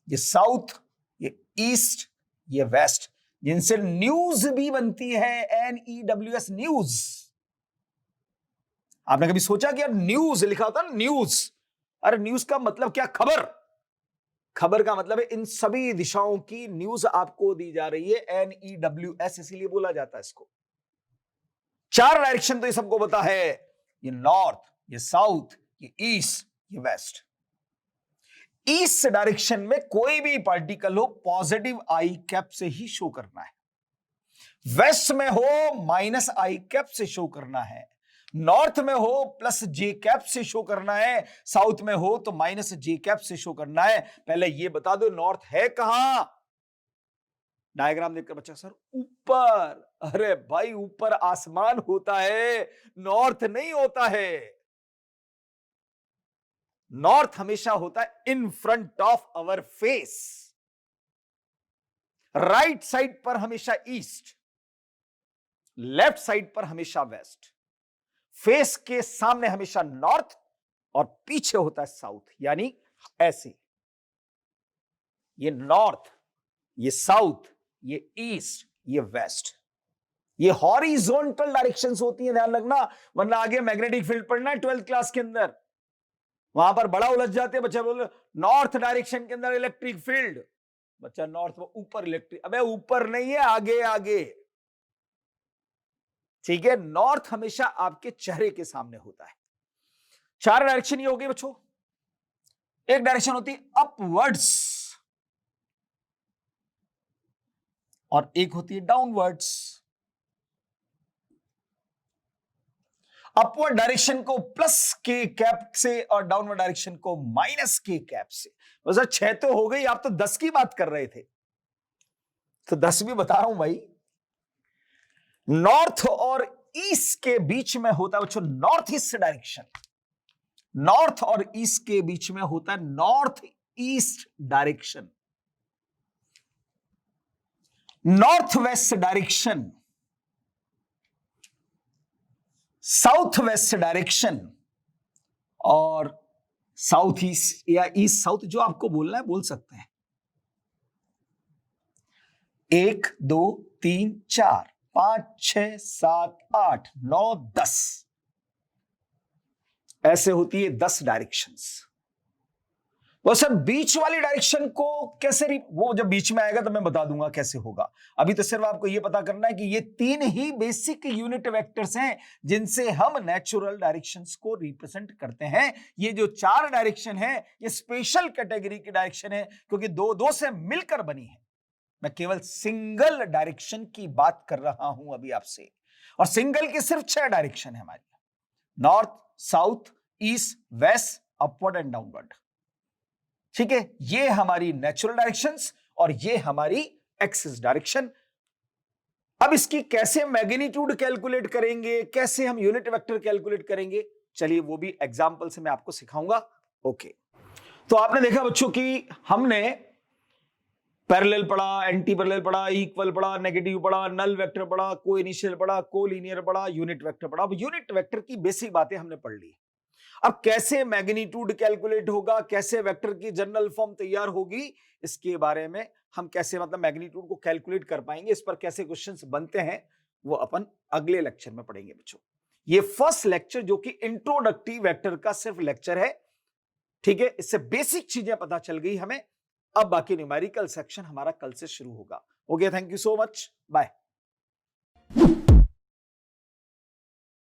ये साउथ, ये ईस्ट, ये वेस्ट, जिनसे न्यूज भी बनती है, NEWS न्यूज। आपने कभी सोचा कि यार न्यूज लिखा होता है न्यूज, अरे न्यूज का मतलब क्या? खबर। खबर का मतलब है इन सभी दिशाओं की न्यूज आपको दी जा रही है, NEWS इसीलिए बोला जाता है इसको। 4 डायरेक्शन तो ये सबको पता है, ये नॉर्थ, ये साउथ, ये ईस्ट, ये वेस्ट। ईस्ट डायरेक्शन में कोई भी पार्टिकल हो पॉजिटिव आई कैप से ही शो करना है, वेस्ट में हो माइनस आई कैप से शो करना है, नॉर्थ में हो प्लस जे कैप से शो करना है, साउथ में हो तो माइनस जे कैप से शो करना है। पहले ये बता दो नॉर्थ है कहां? डायग्राम देखकर बच्चा सर ऊपर। अरे भाई ऊपर आसमान होता है, नॉर्थ नहीं होता है। नॉर्थ हमेशा होता है in front of our face, right side पर हमेशा ईस्ट, लेफ्ट साइड पर हमेशा वेस्ट, फेस के सामने हमेशा नॉर्थ और पीछे होता है साउथ। यानी ऐसे, ये नॉर्थ, ये साउथ, ये ईस्ट, ये वेस्ट, ये हॉरिजॉन्टल डायरेक्शंस होती हैं, ध्यान रखना, वरना आगे मैग्नेटिक फील्ड पढ़ना है 12th क्लास के अंदर, वहां पर बड़ा उलझ जाते हैं बच्चे। बोले नॉर्थ डायरेक्शन के अंदर इलेक्ट्रिक फील्ड, बच्चा नॉर्थ में ऊपर इलेक्ट्रिक, अबे ऊपर नहीं है, आगे आगे। ठीक है, नॉर्थ हमेशा आपके चेहरे के सामने होता है। 4 डायरेक्शन ये हो गई बच्चों। एक डायरेक्शन होती है अपवर्ड्स और एक होती है डाउनवर्ड्स। अपवर्ड डायरेक्शन को प्लस के कैप से और डाउनवर्ड डायरेक्शन को माइनस के कैप से। सर 6 तो हो गई, आप तो 10 की बात कर रहे थे, तो 10 भी बता रहा हूं भाई। नॉर्थ और ईस्ट के बीच में होता है बच्चों नॉर्थ ईस्ट डायरेक्शन, नॉर्थ और ईस्ट के बीच में होता है north east direction. North west direction, south west direction और साउथ ईस्ट या ईस्ट साउथ, जो आपको बोलना है बोल सकते हैं। 1 2 3 4 5 6 7 8 9 10 ऐसे होती है 10 डायरेक्शंस। वो सर बीच वाली डायरेक्शन को कैसे वो जब बीच में आएगा तो मैं बता दूंगा कैसे होगा। अभी तो सिर्फ आपको ये पता करना है कि ये 3 ही बेसिक यूनिट वेक्टर्स हैं जिनसे हम नेचुरल डायरेक्शंस को रिप्रेजेंट करते हैं। ये जो 4 डायरेक्शन है ये स्पेशल कैटेगरी की डायरेक्शन है क्योंकि 2-2 से मिलकर बनी है। मैं केवल सिंगल डायरेक्शन की बात कर रहा हूं अभी आपसे, और सिंगल की सिर्फ 6 डायरेक्शन है हमारी, north, south, east, west, upward and downward. ठीक है, ये हमारी नेचुरल डायरेक्शंस और ये हमारी एक्सिस डायरेक्शन। अब इसकी कैसे मैग्नीट्यूड कैलकुलेट करेंगे, कैसे हम यूनिट वेक्टर कैलकुलेट करेंगे, चलिए वो भी एग्जांपल से मैं आपको सिखाऊंगा। ओके, तो आपने देखा बच्चों कि हमने पैरेलल पढ़ा, एंटी पैरेलल पढ़ा, इक्वल पढ़ा, नेगेटिव पढ़ा, नल वेक्टर पढ़ा, को इनिशियल पढ़ा, को लीनियर पढ़ा, यूनिट वेक्टर पढ़ा। अब यूनिट वेक्टर की बेसिक बातें हमने पढ़ ली। अब कैसे मैग्नीट्यूड कैलकुलेट होगा, कैसे वेक्टर की जनरल फॉर्म तैयार होगी, इसके बारे में हम कैसे मतलब मैग्नीट्यूड को कैलकुलेट कर पाएंगे, इस पर कैसे क्वेश्चंस बनते हैं, वो अपन अगले लेक्चर में पढ़ेंगे बच्चों। ये फर्स्ट लेक्चर जो कि इंट्रोडक्टिव वेक्टर का सिर्फ लेक्चर है, ठीक है। इससे बेसिक चीजें पता चल गई हमें। अब बाकी न्यूमेरिकल सेक्शन हमारा कल से शुरू होगा। Okay, thank you so much, bye.